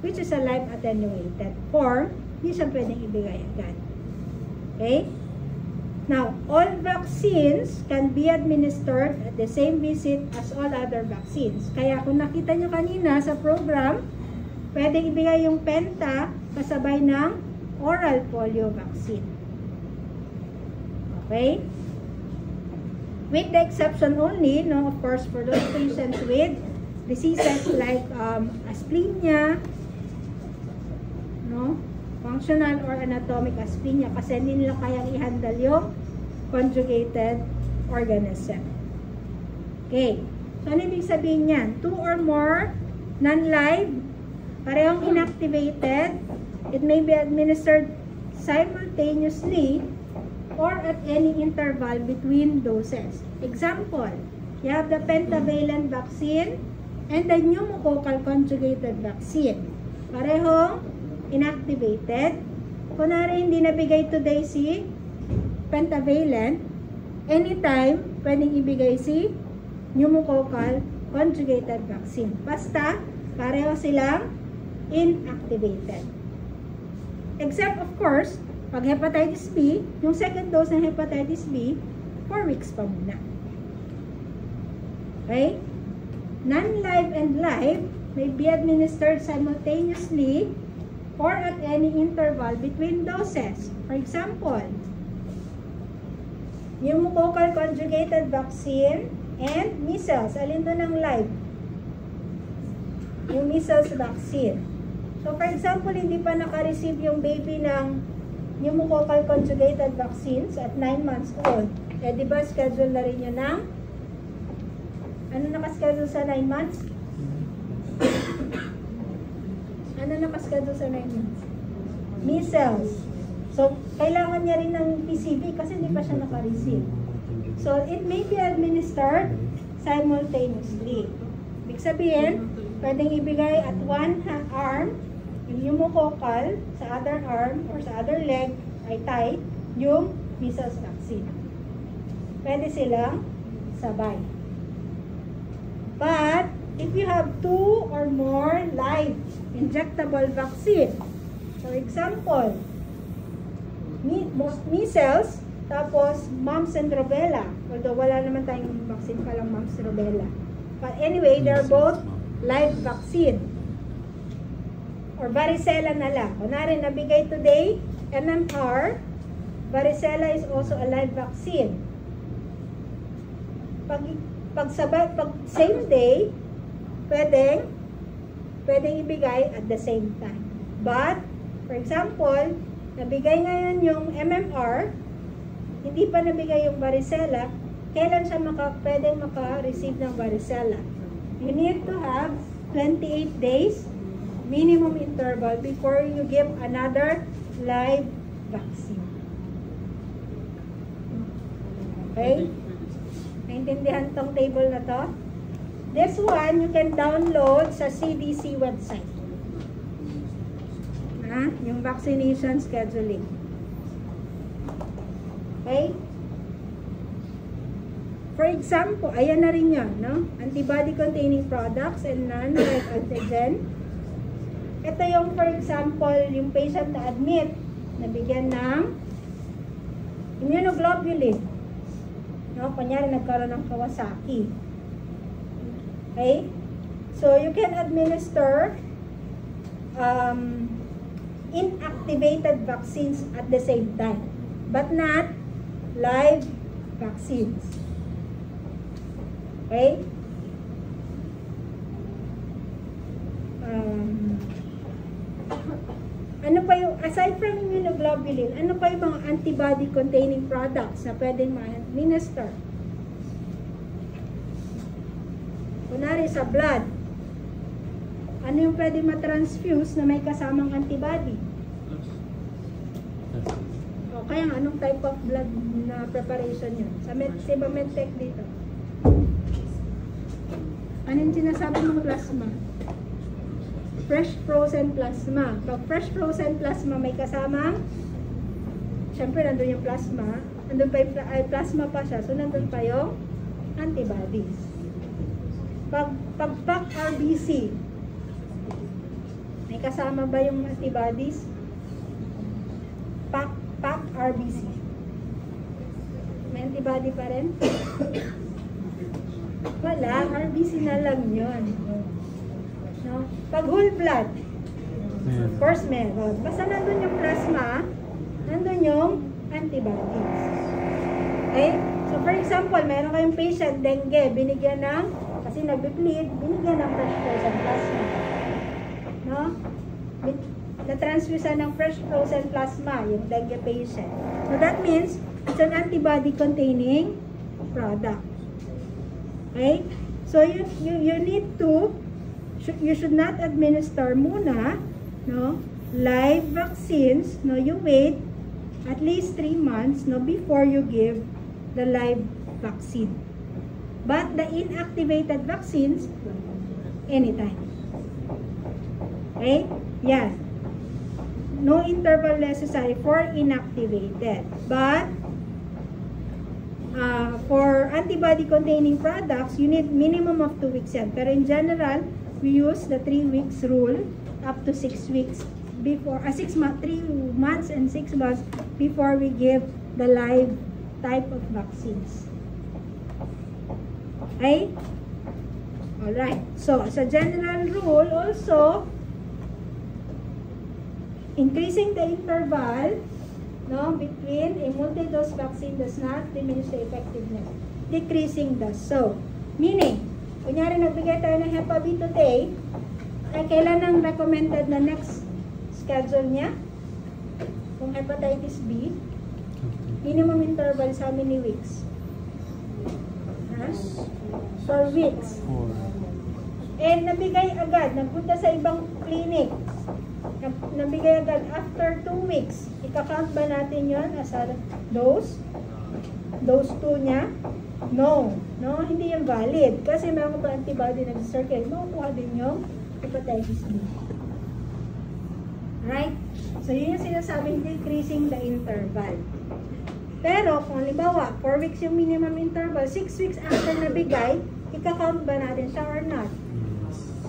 which is a live attenuated form, hindi siya pwedeng ibigay agad. Okay? Now, all vaccines can be administered at the same visit as all other vaccines. Kaya kung nakita nyo kanina sa program, pwedeng ibigay yung penta kasabay ng oral polio vaccine. Okay? With the exception only, of course, for those patients with diseases like asplenia, functional or anatomic asplenia, kasi hindi nila kayang i-handle yung conjugated organism. Okay. So, ano ibig sabihin yan? 2 or more non-live, parehong inactivated, it may be administered simultaneously or at any interval between doses. Example, you have the pentavalent vaccine and the pneumococcal conjugated vaccine. Parehong inactivated. Kunwari, hindi nabigay today si pentavalent, anytime, pwedeng ibigay si pneumococcal conjugated vaccine. Basta, pareho silang inactivated. Except, of course, pag hepatitis B, yung second dose ng hepatitis B, 4 weeks pa muna. Okay? Non-live and live may be administered simultaneously or at any interval between doses. For example, pneumococcal conjugated vaccine and measles. Alin doon ang live? Yung measles vaccine. So, for example, hindi pa naka-receive yung baby ng pneumococcal conjugated vaccines at 9 months old. Eh, di ba, schedule na rin yun ng ano naka-schedule sa 9 months? Ano naka-schedule sa 9 months? Measles. So, kailangan niya rin ng PCV kasi hindi pa siya naka-receive. So, it may be administered simultaneously. Ibig sabihin, pwedeng ibigay at one arm yung pneumococcal, sa other arm or sa other leg ay tied yung measles vaccine. Pwede silang sabay. But, if you have 2 or more live injectable vaccine, for example, measles, tapos mumps and rubella, although wala naman tayong vaccine palang mumps and rubella. But anyway, they're both live vaccine. Or varicella na lang. Kunwari, nabigay today, MMR, varicella is also a live vaccine. Pag same day, pwedeng ibigay at the same time. But, for example, nabigay ngayon yung MMR, hindi pa nabigay yung varicella, kailan siya pwedeng maka-receive ng varicella? You need to have 28 days minimum interval before you give another live vaccine. Okay? Naintindihan tong table na to? This one, you can download sa CDC website. Yung vaccination scheduling. Okay? For example, ayan na rin yun, no? Antibody-containing products and non-like antigen. Ito yung, for example, yung patient na admit, nabigyan ng immunoglobulin. No? Kunyari, nagkaroon ng Kawasaki. Okay? So, you can administer inactivated vaccines at the same time, but not live vaccines. Okay? Ano pa yung, aside from immunoglobulin, ano pa yung mga antibody-containing products na pwedeng ma-administer? Kunwari sa blood, ano yung pwedeng ma-transfuse na may kasamang antibody? O kaya anong type of blood na preparation yun? Sa Medtech dito. Anong sinasabi mong plasma? Fresh frozen plasma. Pag fresh frozen plasma may kasamang, syempre nandun yung plasma, nandun pa yung plasma pa siya, so nandun pa yung antibodies. Pag pack RBC, may kasama ba yung antibodies? Pack RBC. May antibody pa rin? Wala, RBC na lang yun. No? Pag whole blood, of course meron. Basta nandun yung plasma, nandun yung antibodies. Okay? So for example, meron kayong patient, dengue, binigyan ng, kasi nagbe-bleed, binigyan ng fresh frozen plasma. No? Na-transfusan ng fresh frozen plasma, yung dengue patient. So that means, it's an antibody-containing product. Okay? So you need to, you should not administer muna, no, live vaccines, no, you wait at least 3 months, no, before you give the live vaccine. But the inactivated vaccines, anytime. Okay? Yes. No interval necessary for inactivated. But for antibody-containing products, you need minimum of 2 weeks yan. Pero in general, we use the 3 weeks rule up to 6 weeks before, 3 months and 6 months before we give the live type of vaccines. Okay? Alright. So, as a general rule, also, increasing the interval, no, between a multi-dose vaccine does not diminish the effectiveness. Decreasing does so. Meaning, kunyari nagbigay tayo ng Hepa B today, ay kailan ang recommended na next schedule niya? Kung hepatitis B, minimum interval sa many weeks? 4 weeks. And nabigay agad, nagpunta sa ibang clinic, nabigay agad after 2 weeks, ika-count ba natin yon as a dose? Dose 2 niya? No. No, hindi yung valid. Kasi meron pa antibody na circulate, makukuha din yung hepatitis B. Right? So, yun yung sinasabing decreasing the interval. Pero, kung halimbawa, 4 weeks yung minimum interval, 6 weeks after nabigay, ika-count ba natin siya or not?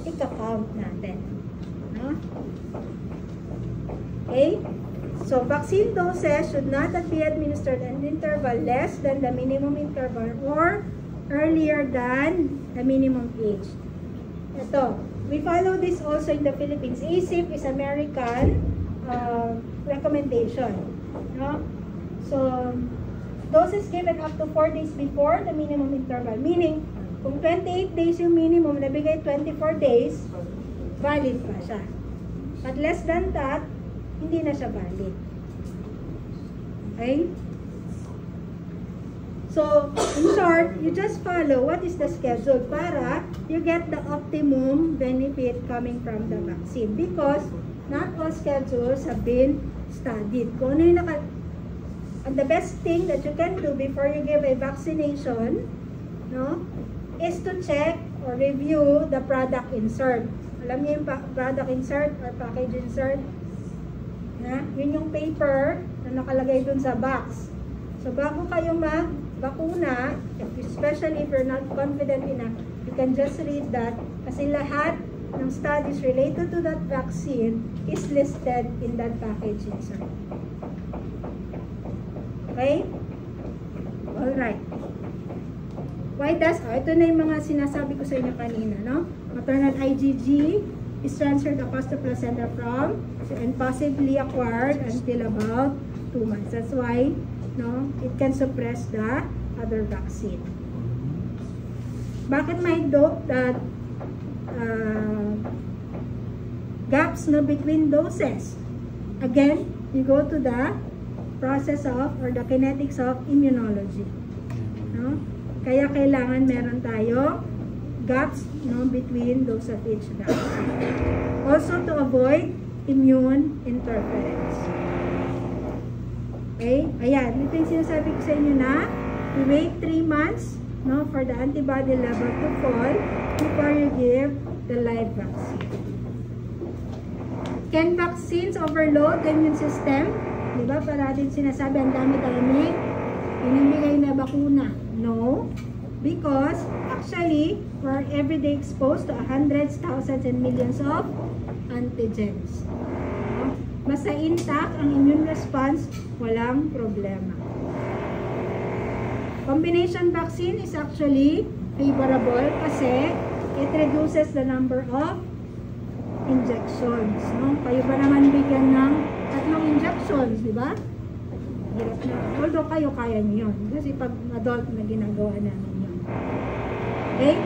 Ika-count natin. No? Okay? So, vaccine doses should not be administered at an interval less than the minimum interval or earlier than the minimum age. Ito, we follow this also in the Philippines. ACIP is American recommendation. No? So, doses given up to 4 days before the minimum interval. Meaning, kung 28 days yung minimum, nabigay 24 days, valid pa siya. But less than that, hindi na siya valid. Okay? So, in short, you just follow what is the schedule para you get the optimum benefit coming from the vaccine. Because not all schedules have been studied. Kung ano yung and the best thing that you can do before you give a vaccination no, is to check or review the product insert. Alam niyo yung product insert or package insert? Yun yung paper na nakalagay dun sa box. So, bago kayo magbakuna, especially if you're not confident enough, you can just read that kasi lahat ng studies related to that vaccine is listed in that package insert. Okay? Alright. Why does, ito na yung mga sinasabi ko sa inyo kanina, no? Maternal IgG is transferred across the placenta from and possibly acquired until about 2 months. That's why, no, it can suppress the other vaccine. Bakit may gaps, no, between doses? Again, you go to the process of or the kinetics of immunology, no? Kaya kailangan meron tayo gaps, no, between those of each vaccine. Also to avoid immune interference. Okay? Ayan, ito yung sinasabi ko sa inyo na you wait 3 months, no, for the antibody level to fall before you give the live vaccine. Can vaccines overload the immune system? Diba? Parating sinasabi, ang dami-dami inibigay na bakuna. No, because actually, we're everyday exposed to hundreds, thousands, and millions of antigens. Basta intact ang immune response, walang problema. Combination vaccine is actually favorable kasi it reduces the number of injections. No? Kayo ba naman bigyan ng 3 injections, di ba? Hirap na. Although kayo kaya niyo yun. Kasi pag adult na ginagawa namin yun. Okay?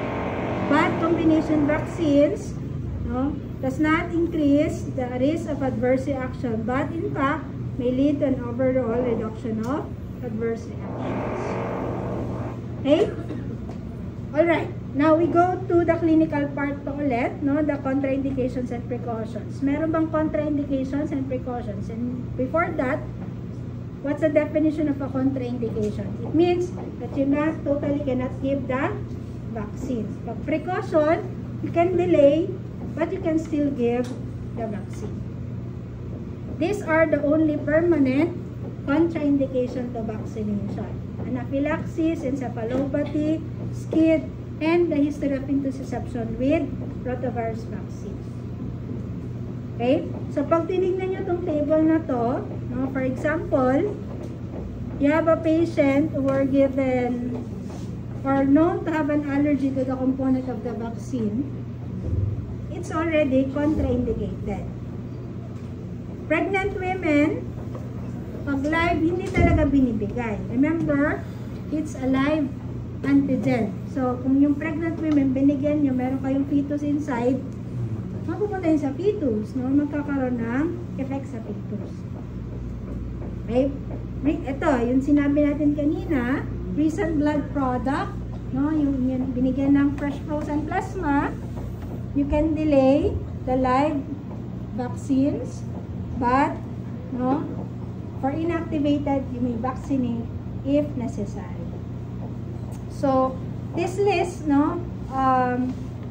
But combination vaccines, no, does not increase the risk of adverse reaction, but in fact, may lead to an overall reduction of adverse reactions. Okay? Alright. Now, we go to the clinical part pa ulit, no? The contraindications and precautions. Meron bang contraindications and precautions? And before that, what's the definition of a contraindication? It means that you totally cannot give the vaccine. But precaution, you can delay, but you can still give the vaccine. These are the only permanent contraindication to vaccination. Anaphylaxis, encephalopathy, SCID, and the history of intussusception with rotavirus vaccine. Okay? So, pag tinignan nyo itong table na to, no, for example, you have a patient who were given or known to have an allergy to the component of the vaccine, it's already contraindicated. Pregnant women, pag live, hindi talaga binibigay. Remember, it's a live antigen. So, kung yung pregnant women, binigyan nyo, meron kayong fetus inside, mapupunta yun sa fetus, no? Magkakaroon ng effect sa fetus. Okay? Ito, yung sinabi natin kanina, recent blood product, no? Yung binigyan ng fresh frozen plasma, you can delay the live vaccines, but, no? For inactivated, you may vaccinate if necessary. So, this list, no?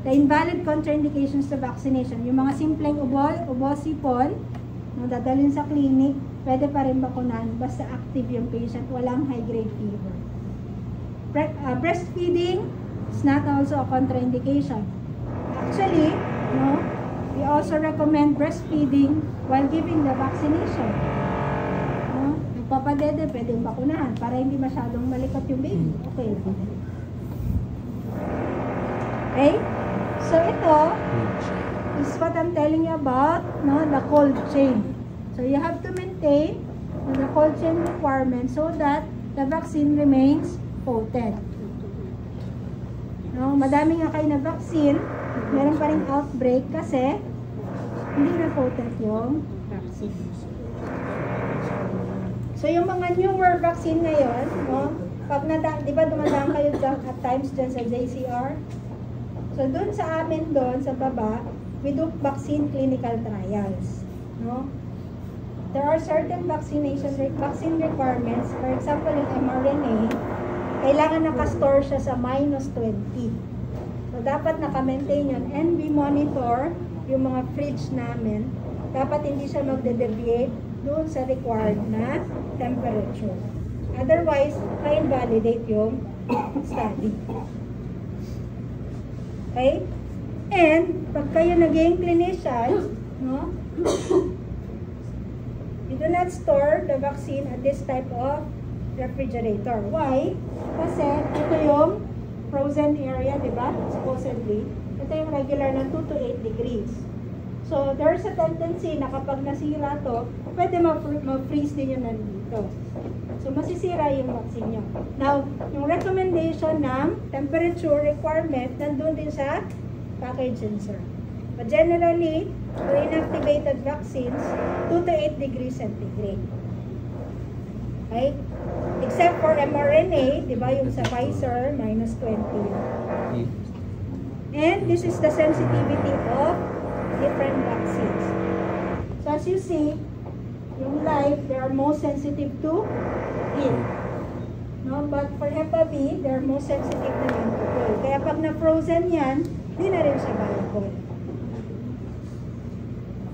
The invalid contraindications to vaccination, yung mga simpleng ubo-sipon, no, dadalhin sa clinic, pwede pa rin bakunan, basta active yung patient, walang high-grade fever. Breastfeeding is not also a contraindication. Actually, no, we also recommend breastfeeding while giving the vaccination. No, nagpapadede, pwedeng bakunahan para hindi masyadong malikot yung baby. Okay lang. Okay? So, ito is what I'm telling you about, no, the cold chain. So, you have to maintain the cold chain requirement so that the vaccine remains potent. No, madami nga kayo na vaccine, meron pa rin outbreak kasi hindi na potent yung vaccine. So, yung mga newer vaccine ngayon, no, pag di ba dumadaan kayo at times dyan sa JCR? So, dun sa amin doon, sa baba, we do vaccine clinical trials. No? There are certain vaccine requirements. For example, yung mRNA, kailangan nakastore siya sa -20. So, dapat naka-maintain yun. And we monitor yung mga fridge namin. Dapat hindi siya magde-deviate doon sa required na temperature. Otherwise, ma-invalidate yung study. Okay? And, pag kayo naging clinician, no, you do not store the vaccine at this type of refrigerator. Why? Kasi ito yung frozen area, di ba? Supposedly. Ito yung regular ng 2 to 8 degrees. So, there's a tendency na kapag nasira to, pwede ma-freeze din yun nandito. So, masisira yung vaccine nyo. Now, yung recommendation ng temperature requirement, nandun din sa package insert. But generally, for inactivated vaccines, 2 to 8 degrees centigrade. Okay? Except for mRNA, di ba, yung sa Pfizer, -20. And this is the sensitivity of different vaccines. So as you see, yung live, they are most sensitive to heat. No? But for Hep B, they are most sensitive naman to cold. Kaya pag na-frozen yan, di na rin siya viable.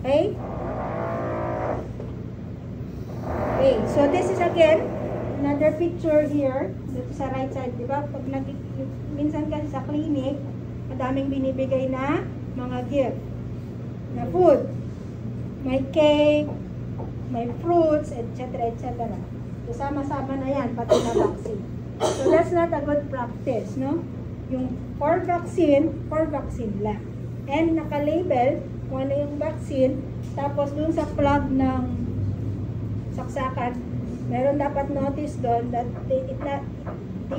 Okay? Okay, so this is again, another picture here, dito sa right side, di ba? Pag minsan kasi sa clinic, madaming binibigay na mga gift. Na food. May cake, may fruits, etc. etc. So, sama-sama na yan, pati na vaccine. So, that's not a good practice, no? Yung for vaccine lang. And naka-label kung ano yung vaccine, tapos dun sa plug ng saksakan, meron dapat notice doon that di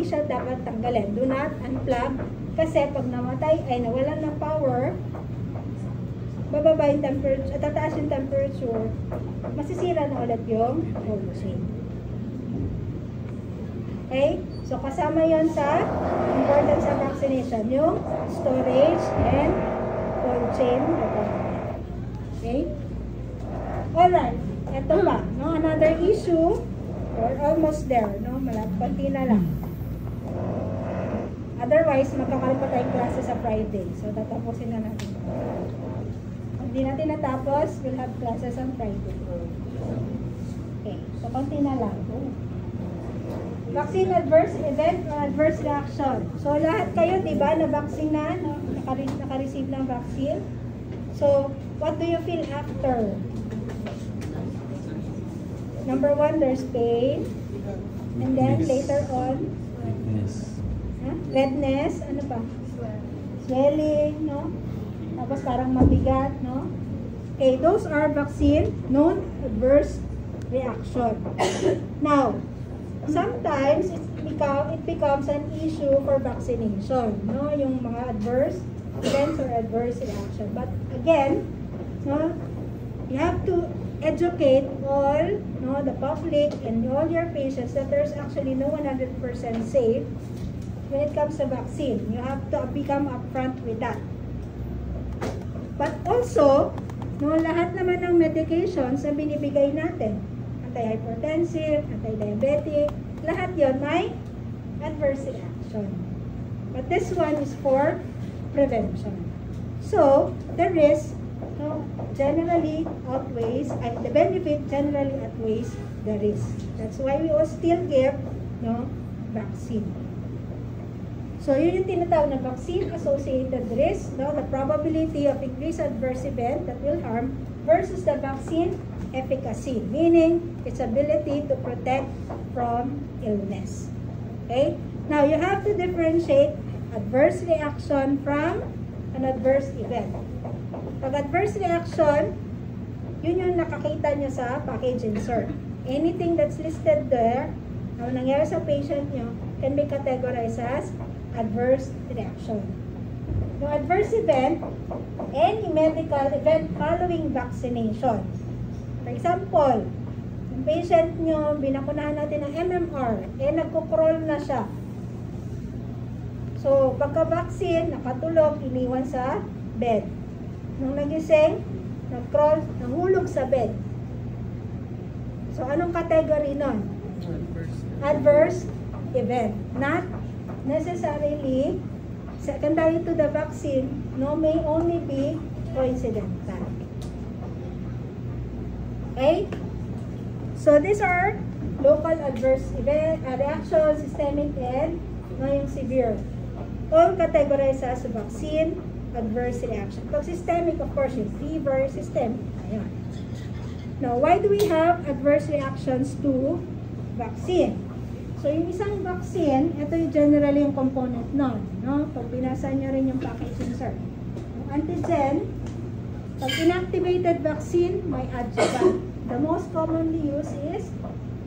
siya dapat tanggalin. Do not unplug, kasi pag namatay ay nawalan ng power, bababa yung temperature, tataas yung temperature, masisira na ulit yung cold chain. Okay? So, kasama yon sa importance sa vaccination, yung storage and cold chain recovery. Okay? Alright. Ito pa, no? Another issue, or almost there, no? Konti na lang. Otherwise, magkakaroon pa tayong klase sa Friday. So, tatapusin na natin. Hindi natin natapos, we'll have classes on Friday. Okay, so konti na lang. Vaccine adverse event or adverse reaction. So lahat kayo, di ba, na-vaccine na, naka-receive ng vaccine. So, what do you feel after? Number 1, there's pain. And then later on, redness, ano pa? Swelling, no? Tapos parang mabigat, no? Okay, those are vaccine known adverse reaction. Now, sometimes it becomes an issue for vaccination, no? Yung mga adverse events or adverse reaction. But again, no, you have to educate all, no, the public and all your patients that there's actually no 100% safe when it comes to vaccine. You have to become upfront with that. But also, no, lahat naman ng medications na binibigay natin, anti-hypertensive, anti-diabetic, lahat yon may adverse reaction. But this one is for prevention. So, the risk, no, generally outweighs, the benefit generally outweighs the risk. That's why we all still give, no, vaccine. So, yun yung tinatawag na vaccine-associated risk, no? The probability of increased adverse event that will harm versus the vaccine efficacy, meaning its ability to protect from illness. Okay? Now, you have to differentiate adverse reaction from an adverse event. Pag adverse reaction, yun yung nakakita nyo sa package insert. Anything that's listed there, na nangyari sa patient nyo, can be categorized as adverse reaction. Yung adverse event, any medical event following vaccination. For example, yung patient nyo, binakunahan natin ng MMR, nagkukrol na siya. So, pagka-vaccine, nakatulog, iniwan sa bed. Nung nagising, nag-crawl, nahulog sa bed. So, anong category nun? Adverse event, not necessarily secondary to the vaccine, no, may only be coincidental. Okay? So these are local adverse event, reactions, systemic, and yung severe. All categorized as vaccine adverse reaction. Pag systemic, of course, yung fever, systemic. Ayun. Now, why do we have adverse reactions to vaccine? So, yung isang vaccine, ito yung generally yung component nun. No? Pag binasa nyo rin yung packaging, sir. Yung antigen, pag inactivated vaccine, may adjuvant. The most commonly used is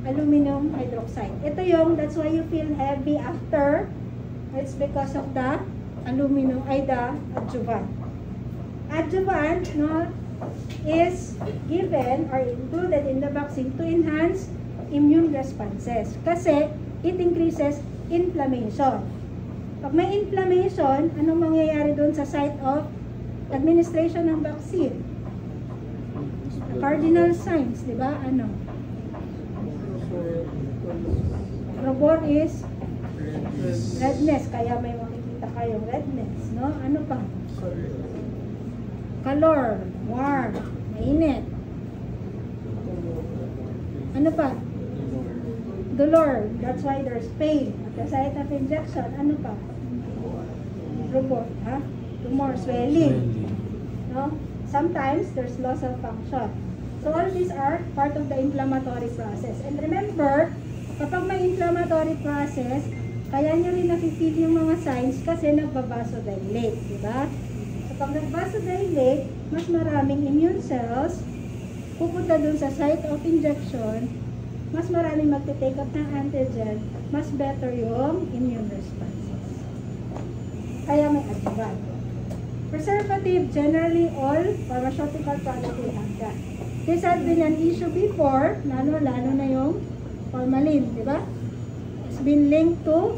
aluminum hydroxide. Ito yung, that's why you feel heavy after. It's because of the aluminum, the adjuvant. Adjuvant, no, is given or included in the vaccine to enhance immune responses. Kasi, it increases inflammation. Pag may inflammation, anong mangyayari doon sa site of administration ng vaccine? The cardinal signs, di ba? Ano? Rubor is redness, kaya may makikita kayong redness, no? Ano pa? Calor, warm, mainit. Ano pa? Dolor, that's why there's pain at the site of injection. Ano pa? Rubor, ha? Tumor, swelling. No? Sometimes there's loss of function. So all these are part of the inflammatory process. And remember, kapag may inflammatory process, kaya nyo rin nafe-feel yung mga signs kasi nagbabasodilate, di ba? Kapag nagbasodilate, mas maraming immune cells pupunta dun sa site of injection, mas maraming magte-take up ng antigen, mas better yung immune responses. Kaya may adjuvant. Preservative, generally all pharmaceutical products will have that. This has been an issue before, lalo na yung formalin, di ba? It's been linked to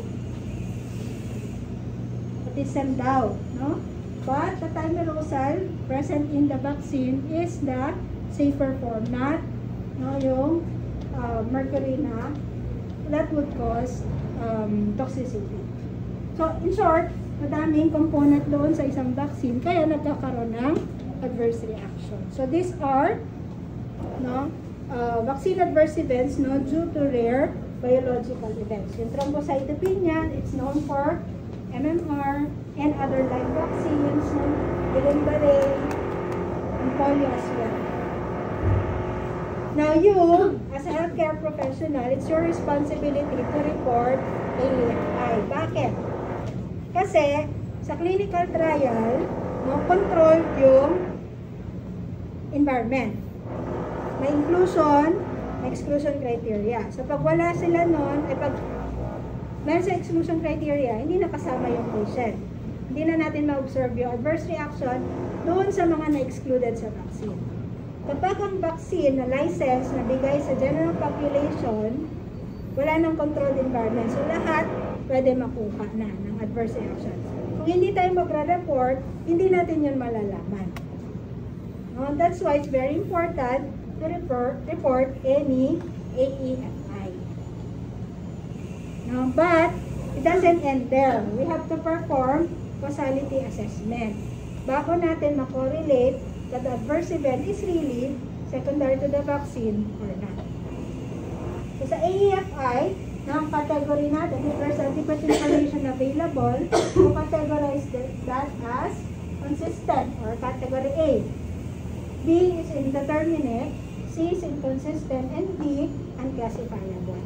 autism daw, no? But the thimerosal present in the vaccine is the safer form, not yung mercury na that would cause toxicity. So, in short, madaming component doon sa isang vaccine, kaya nagkakaroon ng adverse reaction. So, these are vaccine adverse events due to rare biological events. Yung thrombocytopenia, it's known for MMR and other like vaccines, Guillain-Barré, and polio as well. Now you, as a healthcare professional, it's your responsibility to report AEFI. Bakit? Kasi sa clinical trial, control yung environment. May inclusion, may exclusion criteria. So pag wala sila nun, pag meron sa exclusion criteria, hindi nakasama yung patient. Hindi na natin ma-observe yung adverse reaction doon sa mga na-excluded sa vaccine. Kapag ang vaccine na license na bigay sa general population, wala nang controlled environment. So lahat pwede makuha na ng adverse reaction. Kung hindi tayo magre-report, hindi natin yun malalaman. That's why it's very important to report any AEFI. But it doesn't end there. We have to perform causality assessment. Bago natin makorelate that the adverse event is really secondary to the vaccine or not. So sa AEFI, ang category natin, if there's adequate information available, we'll categorize that as consistent or category A. B is indeterminate, C is inconsistent, and D, unclassifiable.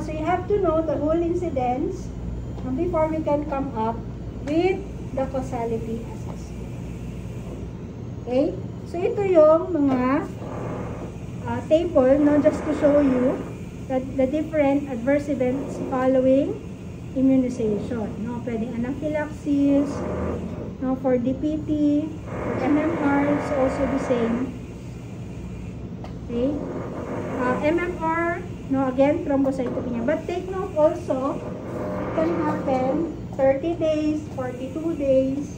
So you have to know the whole incidence before we can come up with the causality assessment. Okay? So ito yung mga table, just to show you that the different adverse events following immunization. Pwedeng anaphylaxis, for DPT, for MMR, it's also the same. Okay? MMR, again, thrombocytopenia. But take note also, it can happen 30 days, 42 days,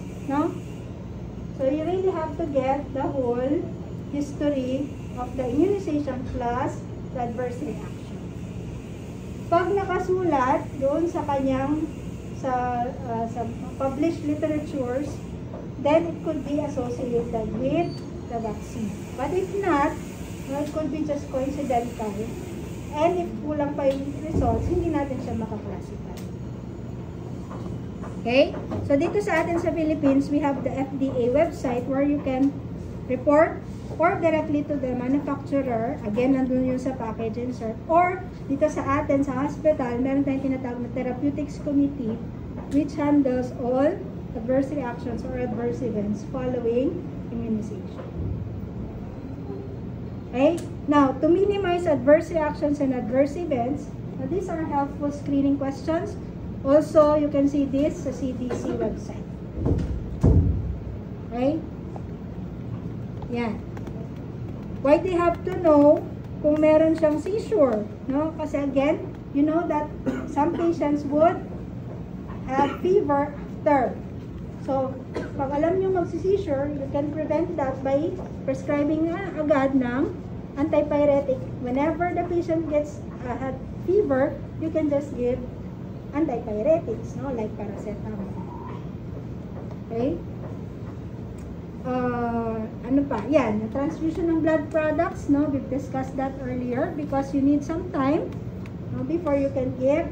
So you really have to get the whole history of the immunization plus the adverse reaction. pag nakasulat doon sa kanyang sa published literatures, then it could be associated with the vaccine. But if not, it could be just coincidental. And if kulang pa yung results, hindi natin siya makaklasify. Okay? So dito sa atin sa Philippines, we have the FDA website where you can report or directly to the manufacturer. Again, nandun yun sa package insert. Or dito sa atin sa hospital, meron tayong tinatawag na therapeutics committee which handles all adverse reactions or adverse events following immunization. Okay? Now, to minimize adverse reactions and adverse events, these are helpful screening questions. Also, you can see this sa CDC website. Okay? Yan. Why they have to know kung meron siyang seizure, no? Kasi again, you know that some patients would have fever after. So, pag alam nyo magsi-seizure, you can prevent that by prescribing agad ng antipyretic. Whenever the patient gets had fever, you can just give antipyretics, no? Like paracetamol. Okay? Ano pa? Yan, the transfusion ng blood products, no? We've discussed that earlier because you need some time, no, before you can give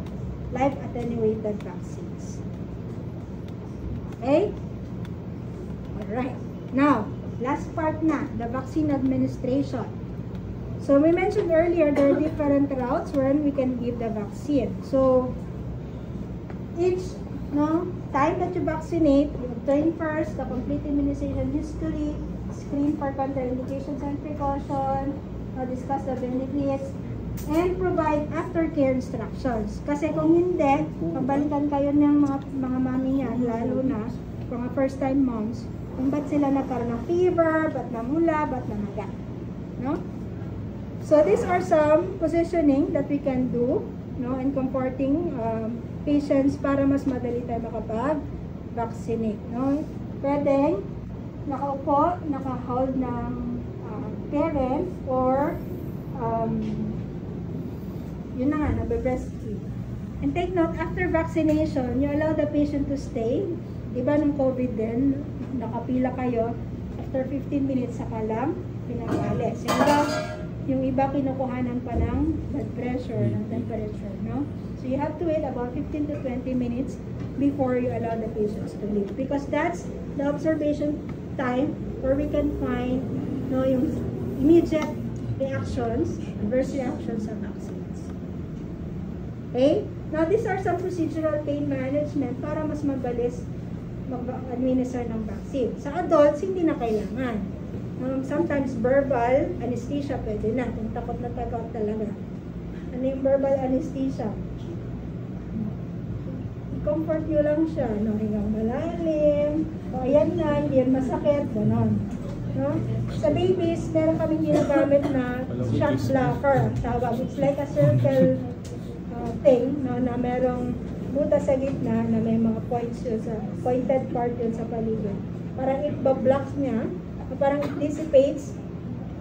life-attenuated vaccines. Okay? Alright. Now, last part na, the vaccine administration. So, we mentioned earlier, there are different routes wherein we can give the vaccine. So, each time that you vaccinate, you obtain first the complete immunization history, screen for contraindications and precautions, discuss the benefits, and provide aftercare instructions. Kasi kung hindi, pabalikan kayo ng mga mami yan, lalo na mga first-time moms, kung ba't sila nagkaroon ng fever, ba't namula, ba't namaga. No? So these are some positioning that we can do, no, in comforting patients para mas madali tayo makapag-vaccinate. No? Pwede nakaupo, naka-hold ng parent or yun na nga, nabe-breastfeed. And take note, after vaccination, you allow the patient to stay. Diba nung COVID din, nakapila kayo, after 15 minutes saka lang, pinag-alis. Yung iba kinukuhanan pa ng blood pressure, ng temperature, no? So you have to wait about 15 to 20 minutes before you allow the patients to leave. Because that's the observation time where we can find, no, yung immediate reactions, adverse reactions sa vaccines. Okay? Now, these are some procedural pain management para mas mabilis mag-administer ng vaccine. Sa adults, hindi na kailangan. Sometimes verbal anesthesia pwede na, kung takot na takot talaga. Ano yung verbal anesthesia? I-comfort nyo lang siya, no? Hingang malalim, o ayan na, hindi yan masakit, gano'n. No? Sa babies, meron kaming ginagamit na shock blocker, tawag. It's like a circle thing, no? Na merong butas sa gitna na may mga points yun sa, pointed part yun sa paligid. Parang it blocks niya, parang it dissipates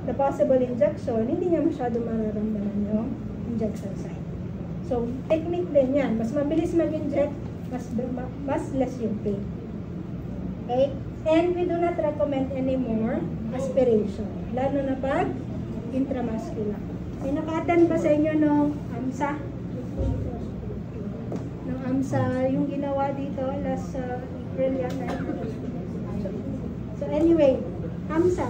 the possible injection, hindi niya masyado mararamdaman yung injection site. So, technique din yan. Mas mabilis mag-inject, mas less yung pain. Okay? And we do not recommend anymore aspiration. Lalo na pag intramuscular. May naka-attend ba sa inyo nung AMSA? Nung AMSA, yung ginawa dito last April yan. So anyway, AMSA,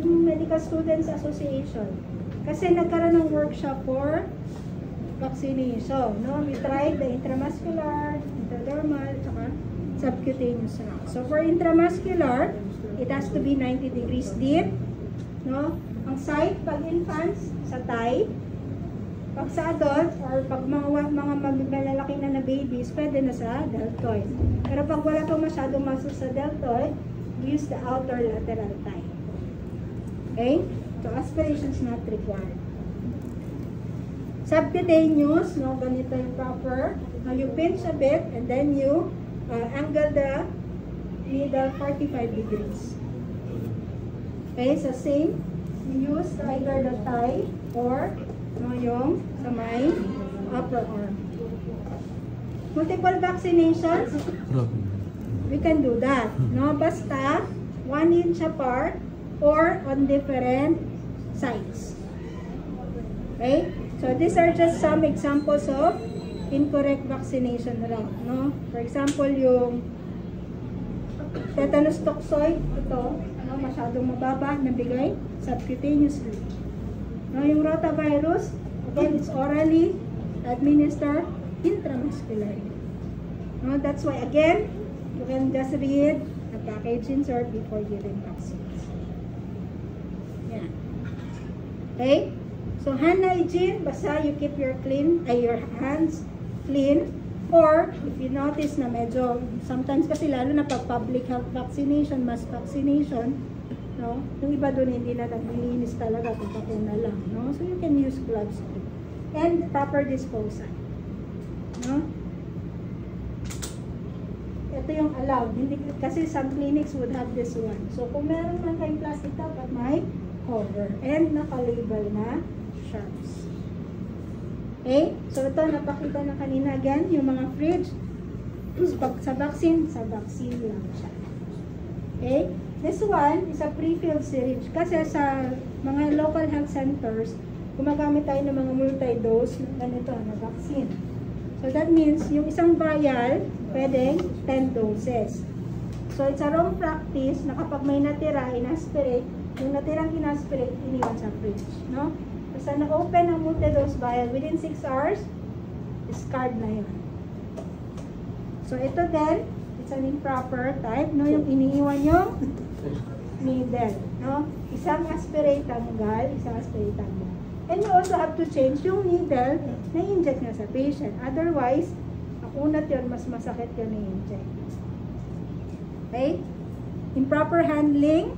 Medical Students Association. Kasi nagkaroon ng workshop for vaccination. No? We tried the intramuscular, intradermal, saka subcutaneous route. So for intramuscular, it has to be 90 degrees deep. No? Ang site, pag infants, sa thigh. Pag sa adults, or pag mga malalaki na babies, pwede na sa deltoid. Pero pag wala pang masyadong muscle sa deltoid, use the outer lateral thigh. Okay? So, aspiration is not required. Subcutaneous, no, ganito yung proper. Now, you pinch a bit and then you angle the needle 45 degrees. Okay? So, same. You use either the thigh or no, yung sa may upper arm. Multiple vaccinations, we can do that. No, basta 1 inch apart or on different sides. Okay? So these are just some examples of incorrect vaccination route. No? For example, yung tetanus toxoid, ito, no, masyadong mababa, nabigay subcutaneously. No, yung rotavirus, again, it's orally administered intramuscularly. No, that's why, again, you can just read the package insert before giving vaccines. Yeah. Okay? So, hand hygiene, basta you keep your hands clean. Or, if you notice na medyo, sometimes kasi lalo na pag public health vaccination, mass vaccination, no? Yung iba doon hindi na naglilinis talaga, kung na lang, no? So, you can use gloves too. And proper disposal. No? Ito yung allowed. Hindi, kasi some clinics would have this one. So, kung meron man kayong plastic, dapat may cover. And naka-label na sharps. Okay? So, ito, napakita na kanina again, yung mga fridge. Pag sa vaccine lang siya. Okay? This one is a pre-filled syringe. Kasi sa mga local health centers, gumagamit tayo ng mga multi-dose na ganito na vaccine. So, that means, yung isang vial, pwedeng 10 doses. So, it's a wrong practice na kapag may natira, inaspirate, yung natirang inaspirate, iniwan sa fridge. No? Basta na-open ang multi-dose vial, within 6 hours, discard na yun. So, ito din, it's an improper type, no? Yung iniiwan yung needle, no? Isang aspirate tanggal, isang aspirate tanggal. And you also have to change yung needle na inject na sa patient. Otherwise, unat yun, mas masakit yun i-inject. Okay? Improper handling,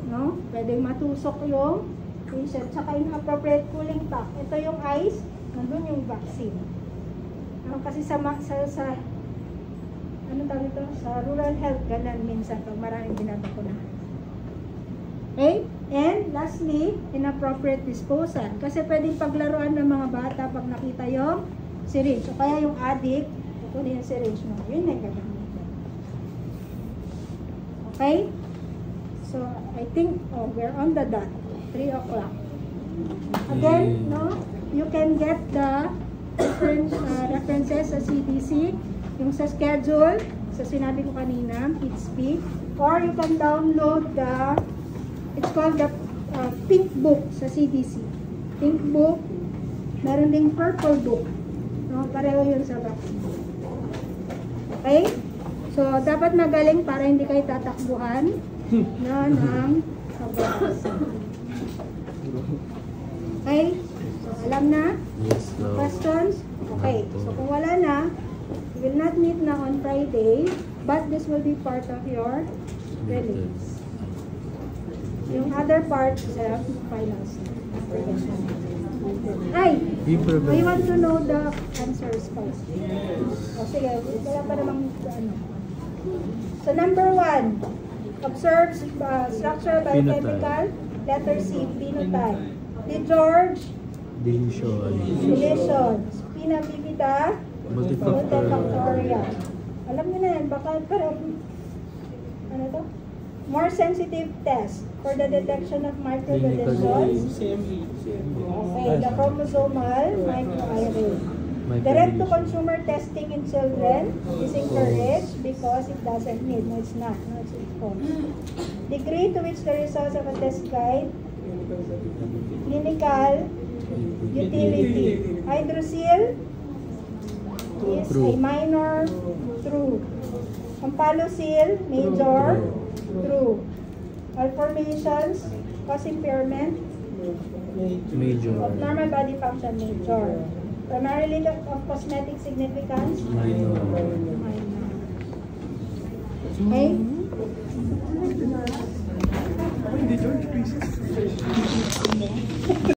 no? Pwedeng matusok yung patient. Tsaka inappropriate cooling pack. Ito yung ice, nandun yung vaccine. No? Kasi sa ano tawag ito? Sa rural health, ganun minsan pag maraming binabakunahan. Okay? And lastly, inappropriate disposal. Kasi pwedeng paglaruan ng mga bata pag nakita yung syringe. O kaya yung addict, ito na yung syringe mo. Yun na yung gagamitin. Okay? So, I think, we're on the dot. 3 o'clock. Again, no? You can get the different references sa CDC, yung sa schedule, sa sinabi ko kanina, PITSP, or you can download the, it's called the Pink Book sa CDC. Pink Book, meron ding Purple Book. No? Pareho yun sa vaccine. Okay? So, dapat magaling para hindi kayo tatakbuhan na ng vaccine. Okay? So, alam na? Yes, no. Questions? Okay. So, kung wala na, we will not meet na on Friday, but this will be part of your release. Yung other part sa finals. Ay! I want to know the answers first. O sige, wala pa namang ano. So, number 1, observe structure biochemical. Letter C, phenotype. D. George, deletion. Spina bifida, multifactorial. Alam niyo na yan, baka parang, ano to? More sensitive test for the detection of microdeletions. Okay, the chromosomal microarray. Direct-to-consumer testing in children is encouraged because it doesn't need. No, it's not. No, it's false. Degree to which the results of a test guide clinical utility. Hydrocele is a minor, true. Ampalocele, major, true. Malformations cause impairment Major. of normal body function, major. Primarily of cosmetic significance, Minor. Okay?